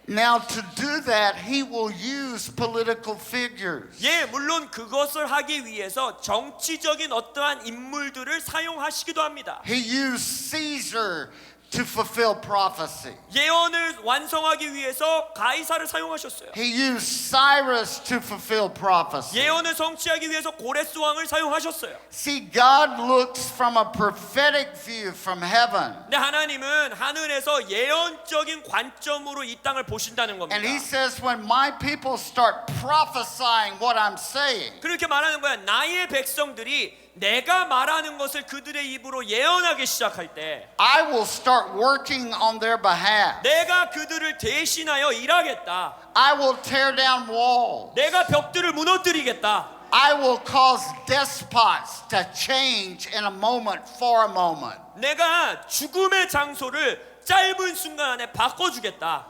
Now to do that, he will use political figures. 예, 물론 그것을 하기 위해서 정치적인 어떠한 인물들을 사용하시기도 합니다. He used Caesar to fulfill prophecy. 예언을 완성하기 위해서 가이사를 사용하셨어요. He used Cyrus to fulfill prophecy. 예언을 성취하기 위해서 고레스 왕을 사용하셨어요. See, God looks from a prophetic view from heaven. 근데 하나님은 하늘에서 예언적인 관점으로 이 땅을 보신다는 겁니다. And he says, when my people start prophesying what I'm saying, 그렇게 말하는 거야. 나의 백성들이 내가 말하는 것을 그들의 입으로 예언하기 시작할 때 I will start working on their behalf. 내가 그들을 대신하여 일하겠다. I will tear down walls. 내가 벽들을 무너뜨리겠다. I will cause despots to change in a moment for a moment. 내가 죽음의 장소를 짧은 순간 안에 바꿔주겠다.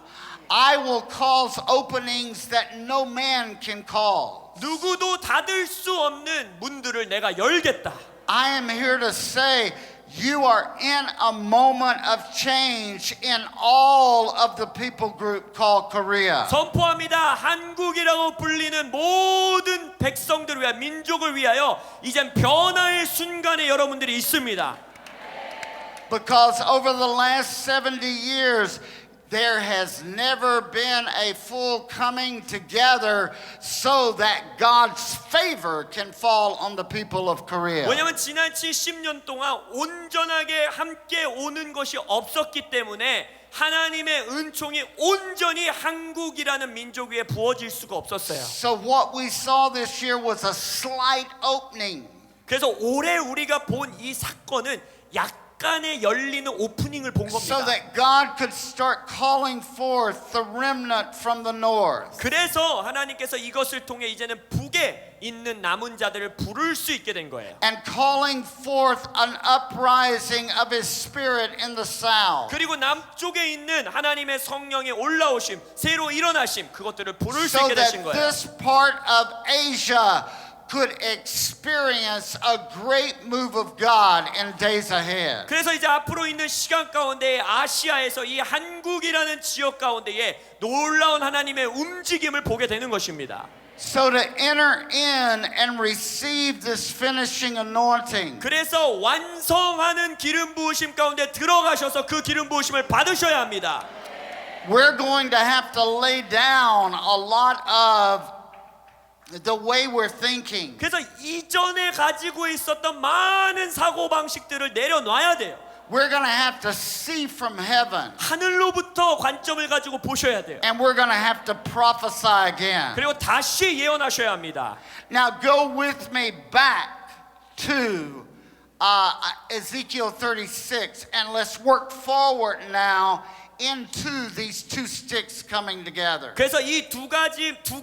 I will cause openings that no man can cause. 누구도 닫을 수 없는 문들을 내가 열겠다. I am here to say you are in a moment of change in all of the people group called Korea. 선포합니다. 한국이라고 불리는 모든 백성들을 위하여 민족을 위하여 이젠 변화의 순간에 여러분들이 있습니다. Because over the last 70 years there has never been a full coming together so that God's favor can fall on the people of Korea. 왜냐하면 지난 70년 동안 온전하게 함께 오는 것이 없었기 때문에 하나님의 은총이 온전히 한국이라는 민족 위에 부어질 수가 없었어요. So what we saw this year was a slight opening. 그래서 올해 우리가 본 이 사건은 약간의 열리는 오프닝을 본 겁니다. So that God could start calling forth the remnant from the north. 그래서 하나님께서 이것을 통해 이제는 북에 있는 남은 자들을 부를 수 있게 된 거예요. And calling forth an uprising of his spirit in the south. 그리고 남쪽에 있는 하나님의 성령의 올라오심, 새로 일어나심, 그것들을 부를 수 So 있게 되신 that 거예요. this part of Asia could experience a great move of God in days ahead. 그래서 이제 앞으로 있는 시간 가운데 아시아에서 이 한국이라는 지역 가운데에 놀라운 하나님의 움직임을 보게 되는 것입니다. So to enter in and receive this finishing anointing, 그래서 완성하는 기름 부으심 가운데 들어가셔서 그 기름 부으심을 받으셔야 합니다. we're going to have to lay down a lot of the way we're thinking. 그래서 이전에 가지고 있었던 많은 사고 방식들을 내려놔야 돼요. We're going to have to see from heaven. 하늘로부터 관점을 가지고 보셔야 돼요. And we're going to have to prophesy again. 그리고 다시 예언하셔야 합니다. Now go with me back to Ezekiel 36 and let's work forward now into these two sticks coming together. 그래서 이 두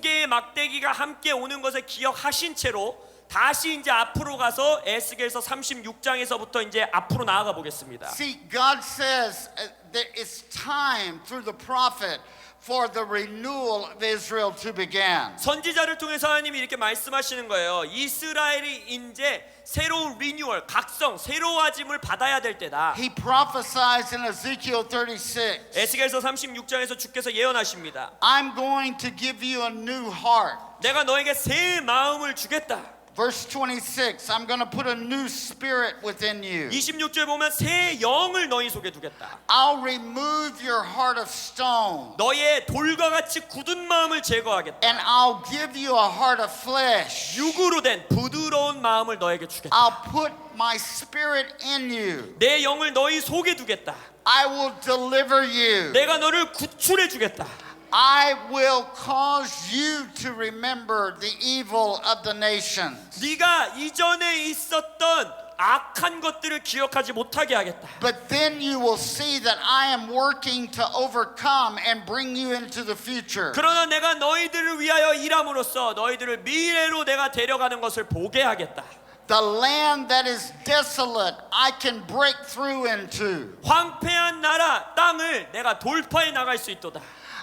개의 막대기가 함께 오는 것을 기억하신 채로 다시 이제 앞으로 가서 에스겔서 36장에서부터 이제 앞으로 나아가 보겠습니다. See, God says that it's time through the prophet for the renewal of Israel to begin. 선지자를 통해서 하나님이 이렇게 말씀하시는 거예요. 이스라엘이 이제 새로운 리뉴얼, 각성, 새로워짐을 받아야 될 때다. He prophesies in Ezekiel 36. 에스겔서 36장에서 주께서 예언하십니다. I'm going to give you a new heart. 내가 너에게 새 마음을 주겠다. Verse 26, I'm going to put a new spirit within you. 26절 보면 새 영을 너희 속에 두겠다. I'll remove your heart of stone, 너의 돌과 같이 굳은 마음을 제거하겠다. and I'll give you a heart of flesh. 육으로 된 부드러운 마음을 너에게 주겠다. I'll put my spirit in you. 내 영을 너희 속에 두겠다. I will deliver you. 내가 너를 구출해 주겠다. I will cause you to remember the evil of the nations. 네가 이전에 있었던 악한 것들을 기억하지 못하게 하겠다. But then you will see that I am working to overcome and bring you into the future. 그러나 내가 너희들을 위하여 일함으로써 너희들을 미래로 내가 데려가는 것을 보게 하겠다. The land that is desolate, I can break through into. 황폐한 나라 땅을 내가 돌파해 나갈 수 있도다.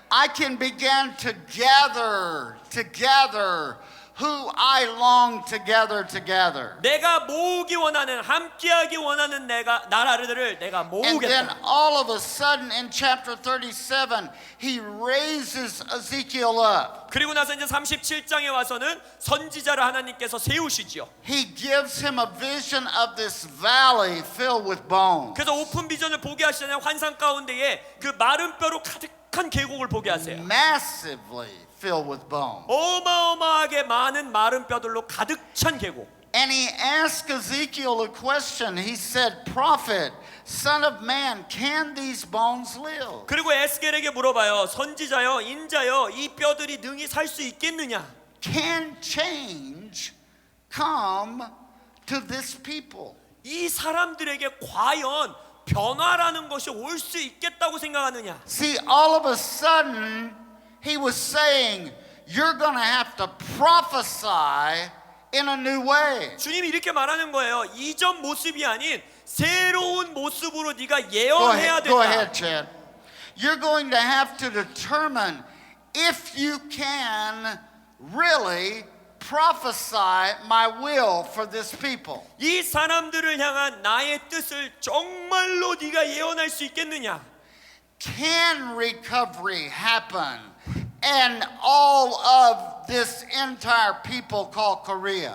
I can begin to gather together who I long to gather together. 내가 모으기 원하는, 함께하기 원하는 내가 나라들을 내가 And then 모으겠다. all of a sudden in chapter 37, he raises Ezekiel up. 그리고 나서 이제 37장에 와서는 선지자를 하나님께서 세우시지요. He gives him a vision of this valley filled with bones. 그래서 오픈 비전을 보게 하시잖아요. 환상 가운데에 그 마른 뼈로 가득한 계곡을 보게 하세요. Massively filled with bones. 어마어마하게 많은 마른 뼈들로 가득 찬 계곡. And he asked Ezekiel a question. He said, Prophet, son of man, can these bones live? 그리고 에스겔에게 물어봐요. 선지자여, 인자여, 이 뼈들이 능히 살 수 있겠느냐? Can change come to this people? 이 사람들에게 과연 변화라는 것이 올 수 있겠다고 생각하느냐? See, all of a sudden, he was saying, you're going to have to prophesy in a new way. 주님이 이렇게 말하는 거예요. 이전 모습이 아닌 새로운 모습으로 네가 Go 예언해야 ahead, go 된다. ahead, Chad. You're going to have to determine if you can really prophesy my will for this people. 이 사람들을 향한 나의 뜻을 정말로 네가 예언할 수 있겠느냐? Can recovery happen and all of this entire people called Korea?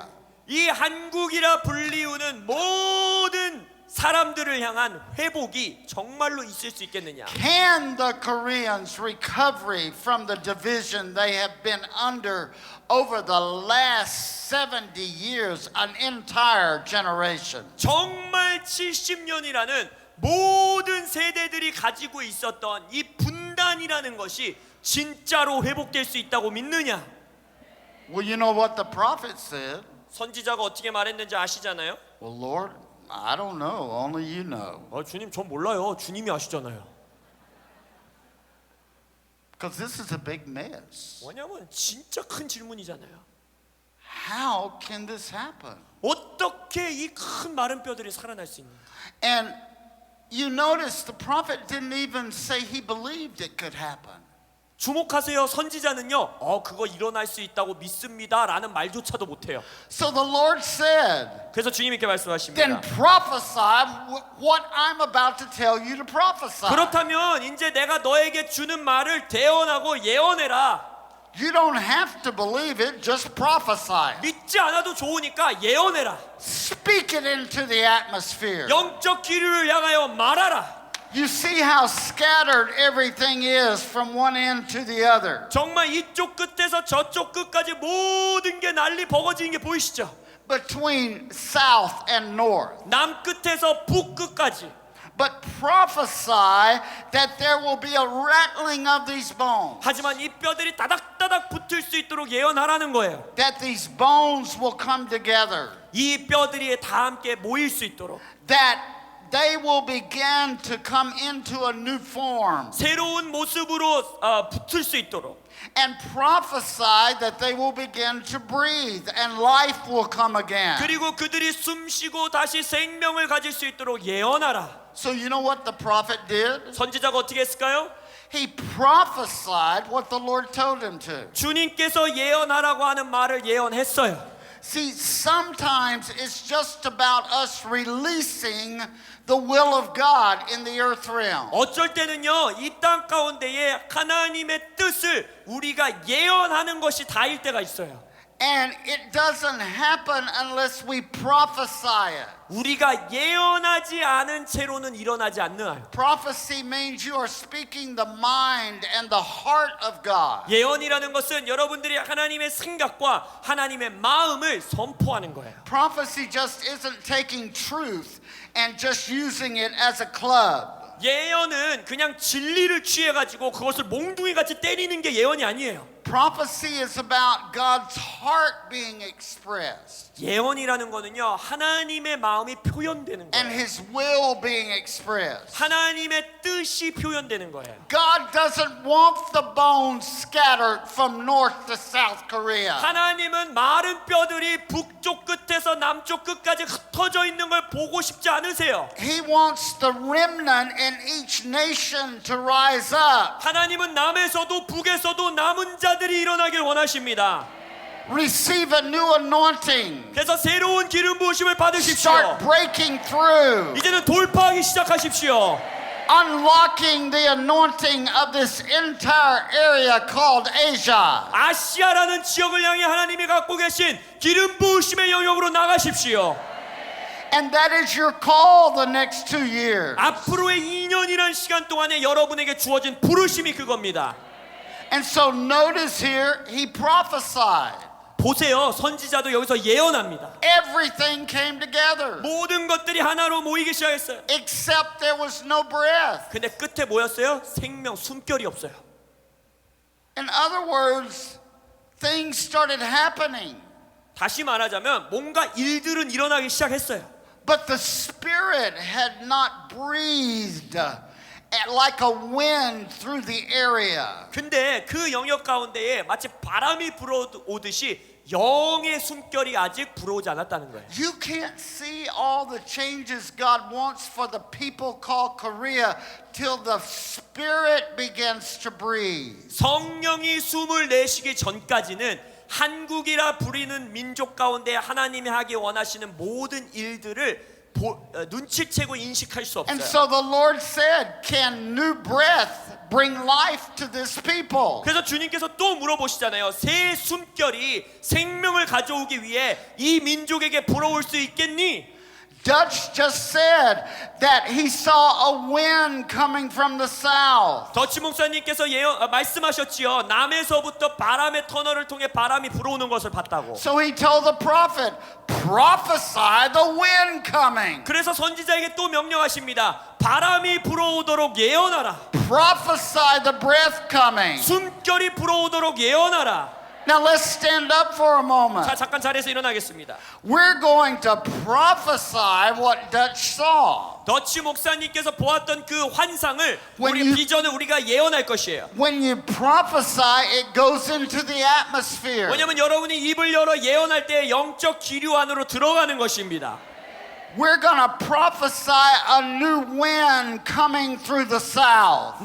이 한국이라 불리우는 모든 사람들을 향한 회복이 정말로 있을 수 있겠느냐? Can the Koreans recovery from the division they have been under over the last 70 years, an entire generation? 정말 70년이라는 모든 세대들이 가지고 있었던 이 분단이라는 것이 진짜로 회복될 수 있다고 믿느냐? Well, you know what the prophet said. 선지자가 어떻게 말했는지 아시잖아요? Well, Lord, I don't know. Only you know. 주님 전 몰라요. 주님이 아시잖아요. Because this is a big mess. 뭐냐면 진짜 큰 질문이잖아요. How can this happen? 어떻게 이 큰 마른 뼈들이 살아날 수 있는가? And you notice the prophet didn't even say he believed it could happen. 주목하세요. 선지자는요. 그거 일어날 수 있다고 믿습니다라는 말조차도 못해요. So the Lord said, 그래서 주님이 이렇게 then 말씀하십니다. prophesy what I'm about to tell you to prophesy. 그렇다면 이제 내가 너에게 주는 말을 대언하고 예언해라. You don't have to believe it, just prophesy. 믿지 않아도 좋으니까 예언해라. Speak it into the atmosphere. 영적 기류를 향하여 말하라. You see how scattered everything is from one end to the other. 정말 이쪽 끝에서 저쪽 끝까지 모든 게 난리 버거지는 게 보이시죠? Between south and north. 남 끝에서 북 끝까지. But prophesy that there will be a rattling of these bones. 하지만 이 뼈들이 따닥따닥 붙을 수 있도록 예언하라는 거예요. That these bones will come together. 이 뼈들이 다 함께 모일 수 있도록. That they will begin to come into a new form. 새로운 모습으로 붙을 수 있도록 And prophesy that they will begin to breathe and life will come again. 그리고 그들이 숨 쉬고 다시 생명을 가질 수 있도록 예언하라. So you know what the prophet did? 선지자가 어떻게 했을까요? He prophesied what the Lord told him to. 주님께서 예언하라고 하는 말을 예언했어요. See, sometimes it's just about us releasing the will of God in the earth realm. 어쩔 때는요, 이 땅 가운데에 하나님의 뜻을 우리가 예언하는 것이 다일 때가 있어요. And it doesn't happen unless we prophesy it. 우리가 예언하지 않은 채로는 일어나지 않나요? Prophecy means you are speaking the mind and the heart of God. 예언이라는 것은 여러분들이 하나님의 생각과 하나님의 마음을 선포하는 거예요. Prophecy just isn't taking truth and just using it as a club. 예언은 그냥 진리를 취해가지고 그것을 몽둥이 같이 때리는 게 예언이 아니에요. Prophecy is about God's heart being expressed 예언이라는 거는요, 하나님의 마음이 표현되는 and 거예요. His will being expressed. 하나님의 뜻이 표현되는 거예요. God doesn't want the bones scattered from North to South Korea. 하나님은 마른 뼈들이 북쪽 끝에서 남쪽 끝까지 흩어져 있는 걸 보고 싶지 않으세요. He wants the remnant in each nation to rise up. 하나님은 남에서도 북에서도 남은 자들이 일어나길 원하십니다. Receive a new anointing. 그래서 새로운 기름 부으심을 받으십시오. Start breaking through. 이제는 돌파하기 시작하십시오. Unlocking the anointing of this entire area called Asia. 아시아라는 지역을 향해 하나님이 갖고 계신 기름 부으심의 영역으로 나가십시오. And that is your call the next 2 years. 앞으로의 2년이라는 시간 동안에 여러분에게 주어진 부르심이 그겁니다. And so notice here, he prophesied. 보세요, 선지자도 여기서 예언합니다. Everything came together. 모든 것들이 하나로 모이기 시작했어요. Except there was no breath. 근데 끝에 뭐였어요? 생명, 숨결이 없어요. In other words, things started happening. 다시 말하자면 뭔가 일들은 일어나기 시작했어요. But the Spirit had not breathed like a wind through the area. 근데 그 영역 가운데에 마치 바람이 불어오듯이 영의 숨결이 아직 불어오지 않았다는 거예요. You can't see all the changes God wants for the people called Korea till the Spirit begins to breathe. 성령이 숨을 내쉬기 전까지는 한국이라 부리는 민족 가운데 하나님이 하기 원하시는 모든 일들을 눈치채고 인식할 수 없어요. And so the Lord said, can new breath bring life to this people? 그래서 주님께서 또 물어보시잖아요. 새 숨결이 생명을 가져오기 위해 이 민족에게 불어올 수 있겠니? Dutch just said that he saw a wind coming from the south. 더치 목사님께서 말씀하셨지요. 남에서부터 바람의 터널을 통해 바람이 불어오는 것을 봤다고. So he told the prophet, prophesy the wind coming. 그래서 선지자에게 또 명령하십니다. 바람이 불어오도록 예언하라. Prophesy the breath coming. 숨결이 불어오도록 예언하라. Now let's stand up for a moment. 자, 잠깐 자리에서 일어나겠습니다. We're going to prophesy what Dutch saw. 더치 목사님께서 보았던 그 환상을 When 우리 you- 비전을 우리가 예언할 것이에요. When you prophesy, it goes into the atmosphere. 왜냐하면 여러분이 입을 열어 예언할 때 영적 기류 안으로 들어가는 것입니다. We're going to prophesy a new wind coming through the south.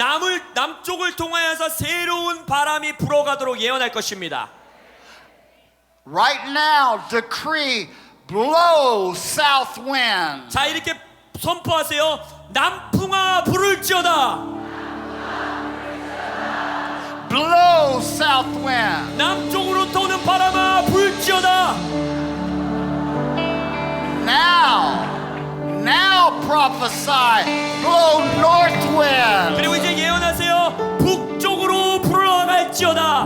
남쪽을 통하여서 새로운 바람이 불어가도록 예언할 것입니다. Right now, decree, blow south wind. 자, 이렇게 선포하세요. 남풍아 불을지어다. Blow south wind. 남쪽으로부터 오는 바람아 불지어다. Now prophesy, blow north wind. 그리고 이제 예언하세요. 북쪽으로 불어갈지어다.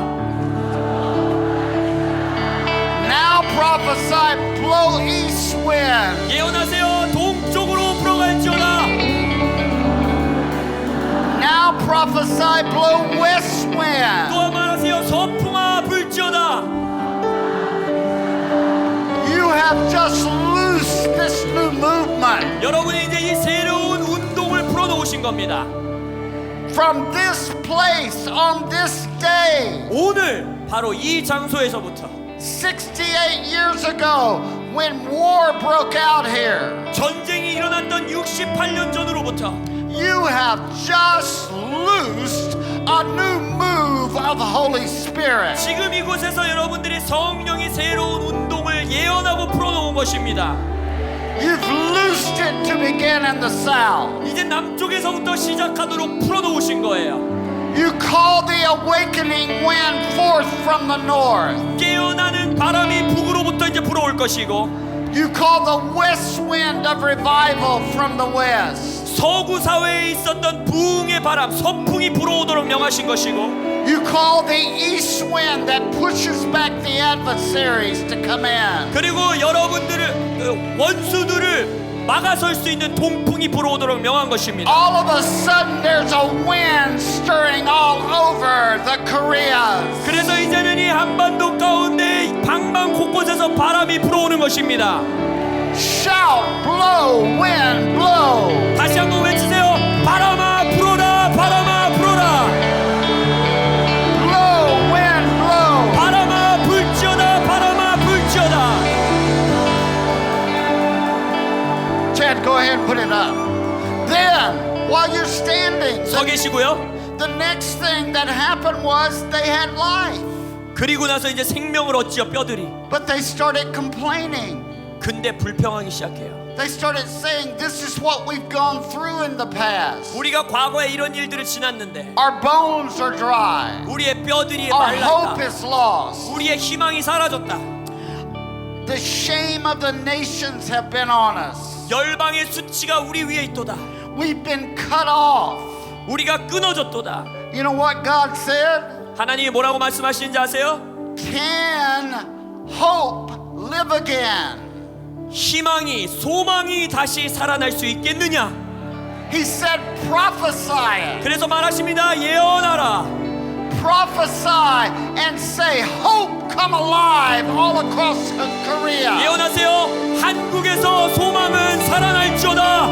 Now prophesy, blow east wind. 예언하세요. 동쪽으로 불어갈지어다. Now prophesy, blow west 또 wind. 한 번 하세요. 서풍아 불지어다. You have just loosed this new movement. 여러분이 이제 이 새로운 것인 겁니다. From this place on this day, 오늘 바로 이 장소에서부터 68 years ago, when war broke out here, 전쟁이 일어났던 68년 전으로부터 you have just loosed a new move of the Holy Spirit. 지금 이곳에서 여러분들이 성령의 새로운 운동을 예언하고 풀어놓은 것입니다. You've loosed it to begin in the south. 이제 남쪽에서부터 시작하도록 풀어놓으신 거예요. You call the awakening wind forth from the north. 깨어나는 바람이 북으로부터 이제 불어올 것이고, You call the west wind of revival from the west. 서구 사회에 있었던 부흥의 바람, 선풍이 불어오도록 명하신 것이고, You call the east wind that pushes back the adversaries to come in. 그리고 여러분들을 원수들을 막아설 수 있는 동풍이 불어오도록 명한 것입니다. All of a sudden there's a wind stirring all over the Koreas. 그래서 이제는 이 한반도 가운데 방방 곳곳에서 바람이 불어오는 것입니다. Shout, blow, wind, blow. 다시 한번 외치세요. 바람아 불어라, 바람아 불어라. Blow, wind, blow. 바람아 불지어다, 바람아 불지어다. Chad, go ahead and put it up. Then, while you're standing, 서 계시고요. the next thing that happened was they had life. 그리고 나서 이제 생명을 얻지요, 뼈들이. But they started complaining. 근데 불평하기 시작해요. They started saying, this is what we've gone through in the past. 우리가 과거에 이런 일들을 지났는데 Our bones are dry. 우리의 뼈들이 Our hope 말랐다. is lost. 우리의 희망이 사라졌다. The shame of the nations have been on us. 열방의 수치가 우리 위에 있도다. We've been cut off. 우리가 끊어졌도다. You know what God said? 하나님이 뭐라고 말씀하시는지 아세요? Can hope live again? 희망이, 소망이 다시 살아날 수 있겠느냐? He said, prophesy it. 그래서 말하십니다. 예언하라. Prophesy and say, hope come alive all across Korea. 예언하세요. 한국에서 소망은 살아날지어다.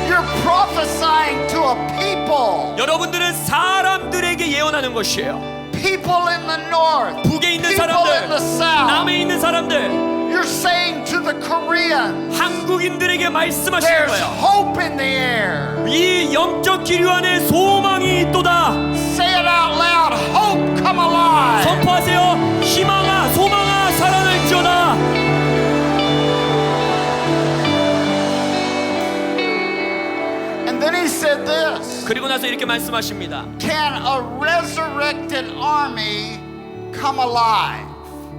You're prophesying to a people. 여러분들은 사람들에게 예언하는 것이에요. People in the north. 북에 있는 People in the 사람들, south. 남에 있는 사람들, You're saying to the Koreans, 한국인들에게 말씀하시는 there's 거예요. hope in the air. 이 영적 기류 안에 소망이 있도다. Say it out loud. Hope come alive. 선포하세요. 희망아, 소망아, 살아날지어다. And then he said this. 그리고 나서 이렇게 말씀하십니다. Can a resurrected army come alive?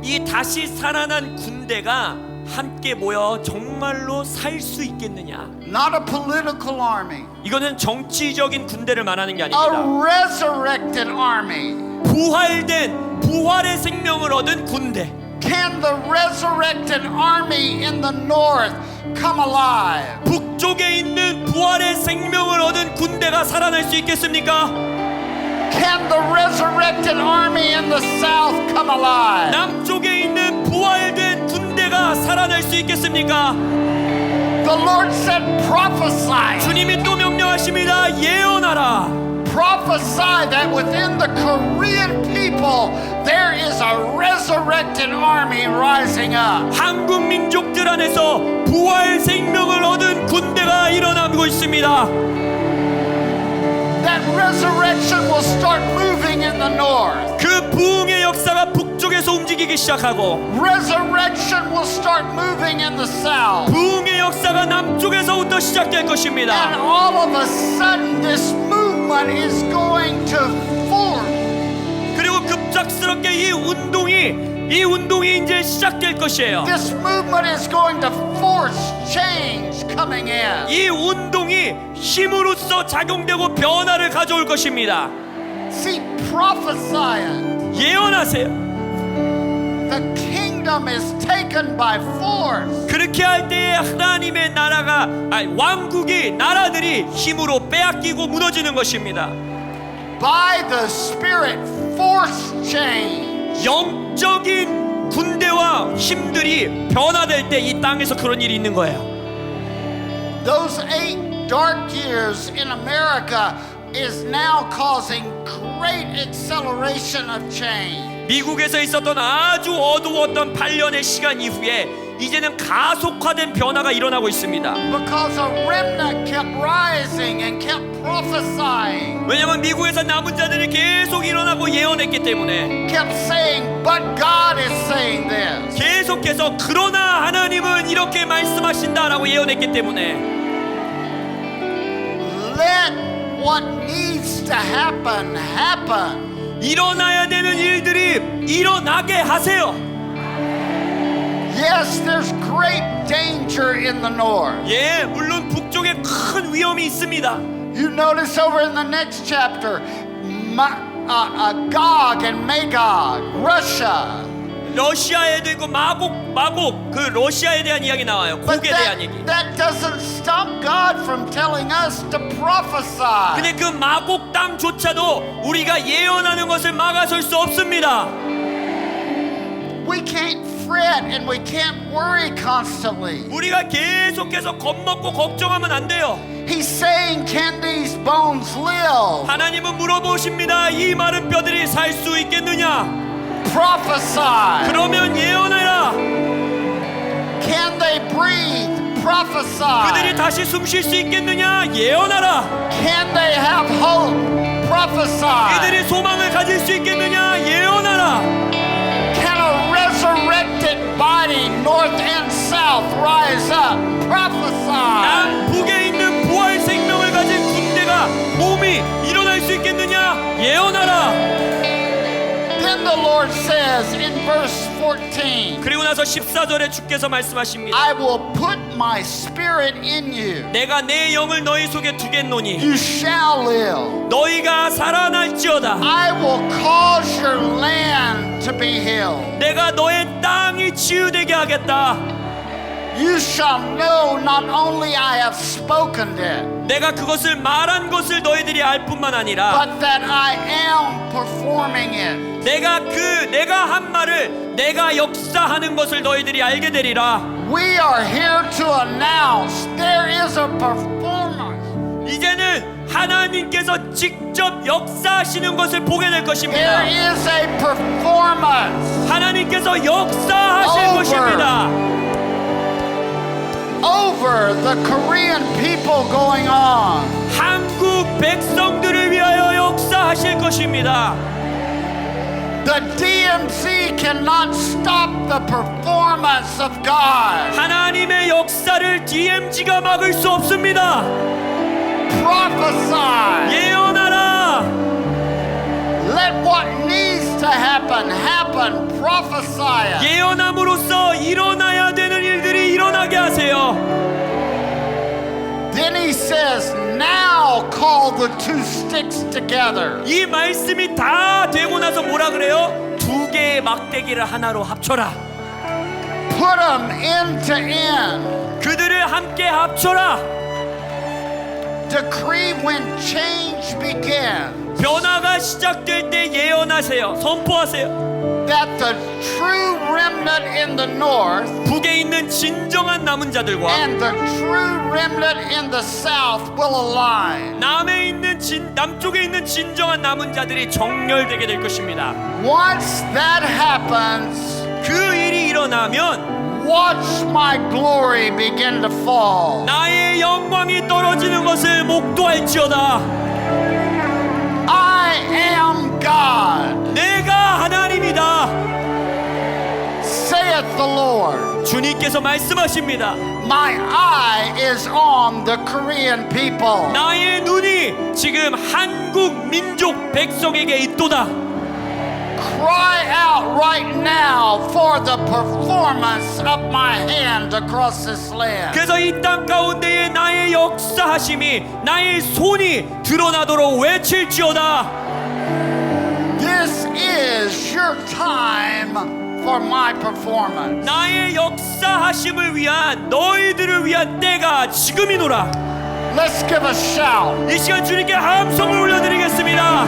이 다시 살아난 군대가 함께 모여 정말로 살 수 있겠느냐? Not a political army. 이거는 정치적인 군대를 말하는 게 A 아닙니다. resurrected army. 부활된, 부활의 생명을 얻은 군대. Can the resurrected army in the north come alive? 북쪽에 있는 부활의 생명을 얻은 군대가 살아날 수 있겠습니까? Can the resurrected army in the south come alive? 남쪽에 있는 부활된 군대가 살아날 수 있겠습니까? The Lord said, prophesy. 주님이 또 명령하십니다. 예언하라. Prophesy that within the Korean people there is a resurrected army rising up. 한국 민족들 안에서 부활 생명을 얻은 군대가 일어나고 있습니다. That resurrection will start moving in the north. 그 부흥의 역사가 북쪽에서 움직이기 시작하고 Resurrection will start moving in the south. 부흥의 역사가 남쪽에서부터 시작될 And 것입니다. all of a sudden this movement is going to form. 그리고 급작스럽게 이 운동이 이제 시작될 것이에요. This movement is going to force change coming in. 이 운동이 힘으로써 작용되고 변화를 가져올 것입니다. See, prophesy it. 예언하세요. The kingdom is taken by force. 그렇게 할 때에 하나님의 나라가 왕국이 나라들이 힘으로 빼앗기고 무너지는 것입니다. By the Spirit, force change. 영적인 군대와 힘들이 변화될 때 이 땅에서 그런 일이 있는 거예요. Those 8 dark years in America is now causing great acceleration of change. 미국에서 있었던 아주 어두웠던 8년의 시간 이후에 이제는 가속화된 변화가 일어나고 있습니다. Because a remnant kept rising and kept prophesying. 왜냐하면 미국에서 남은 자들이 계속 일어나고 예언했기 때문에, Kept saying, but God is saying this. 계속해서 그러나 하나님은 이렇게 말씀하신다라고 예언했기 때문에, Let what needs to happen, happen. 일어나야 되는 일들이 일어나게 하세요. Yes, there's great danger in the north. 예, 물론 북쪽에 큰 위험이 있습니다. You notice over in the next chapter, Gog and Magog, Russia. 러시아에도 있고 마곡 그 러시아에 대한 이야기 나와요. But 곡에 대한 얘기. that doesn't stop God from telling us to prophesy. 근데 그 마곡 땅조차도 우리가 예언하는 것을 막아설 수 없습니다. We can't fret and we can't worry constantly. 우리가 계속해서 겁먹고 걱정하면 안 돼요. He's saying, can these bones live? 하나님은 물어보십니다. 이 마른 뼈들이 살 수 있겠느냐? Prophesy. 그러면 예언해라. Can they breathe? 그들이 Prophesy. 다시 숨 쉴 수 있겠느냐? 예언하라. Can they have hope? Prophesy. 그들이 소망을 가질 수 있겠느냐? 예언하라. Can a resurrected body, north and south, rise up? Prophesy. 남북에 있는 부활 생명을 가진 군대가 몸이 일어날 수 있겠느냐? 예언하라. Then the Lord says in verse 14, 그리고 나서 14절에 주께서 말씀하십니다. I will put my spirit in you. 내가 내 영을 너희 속에 두겠노니 You shall live. 너희가 살아날지어다. I will cause your land to be healed. 내가 너의 땅이 치유되게 하겠다. You shall know not only I have spoken it, 내가 그것을 말한 것을 너희들이 알 뿐만 아니라 but that I am performing it. 내가 한 말을 내가 역사하는 것을 너희들이 알게 되리라. We are here to announce there is a performance. 이제는 하나님께서 직접 역사하시는 것을 보게 될 것입니다. There is a performance 하나님께서 역사하실 Over. 것입니다. over the Korean people going on. 한국 백성들을 위하여 역사하실 것입니다. The DMZ cannot stop the performance of God. 하나님의 역사를 DMZ가 막을 수 없습니다. Prophesy. 예언하라. Let what needs to happen, happen. Prophesy it. 예언함으로써 일어나야 되는 일들이 일어나게 하세요. Then he says, now call the two sticks together. 이 말씀이 다 되고 나서 뭐라 그래요? 두 개의 막대기를 하나로 합쳐라. Put them end to end. 그들을 함께 합쳐라. Decree when change begins. 변화가 시작될 때 예언하세요. 선포하세요. That the true remnant in the north 북에 있는 진정한 남은 자들과 and the true remnant in the south will align. 남쪽에 있는 진정한 남은 자들이 정렬되게 될 것입니다. Once that happens, 그 일이 일어나면 watch my glory begin to fall. 나의 영광이 떨어지는 것을 목도할지어다. I am God, 내가 하나님이다. saith the Lord. 주님께서 말씀하십니다. My eye is on the Korean people. 나의 눈이 지금 한국 민족 백성에게 있도다. Cry out right now for the performance of my hand across this land. 그래서 이 땅 가운데에 나의 역사하심이 나의 손이 드러나도록 외칠지어다. This is your time for my performance. 나의 역사하심을 위한 너희들을 위한 때가 지금이노라. Let's give a shout. 이 시간 주님께 함성을 올려드리겠습니다.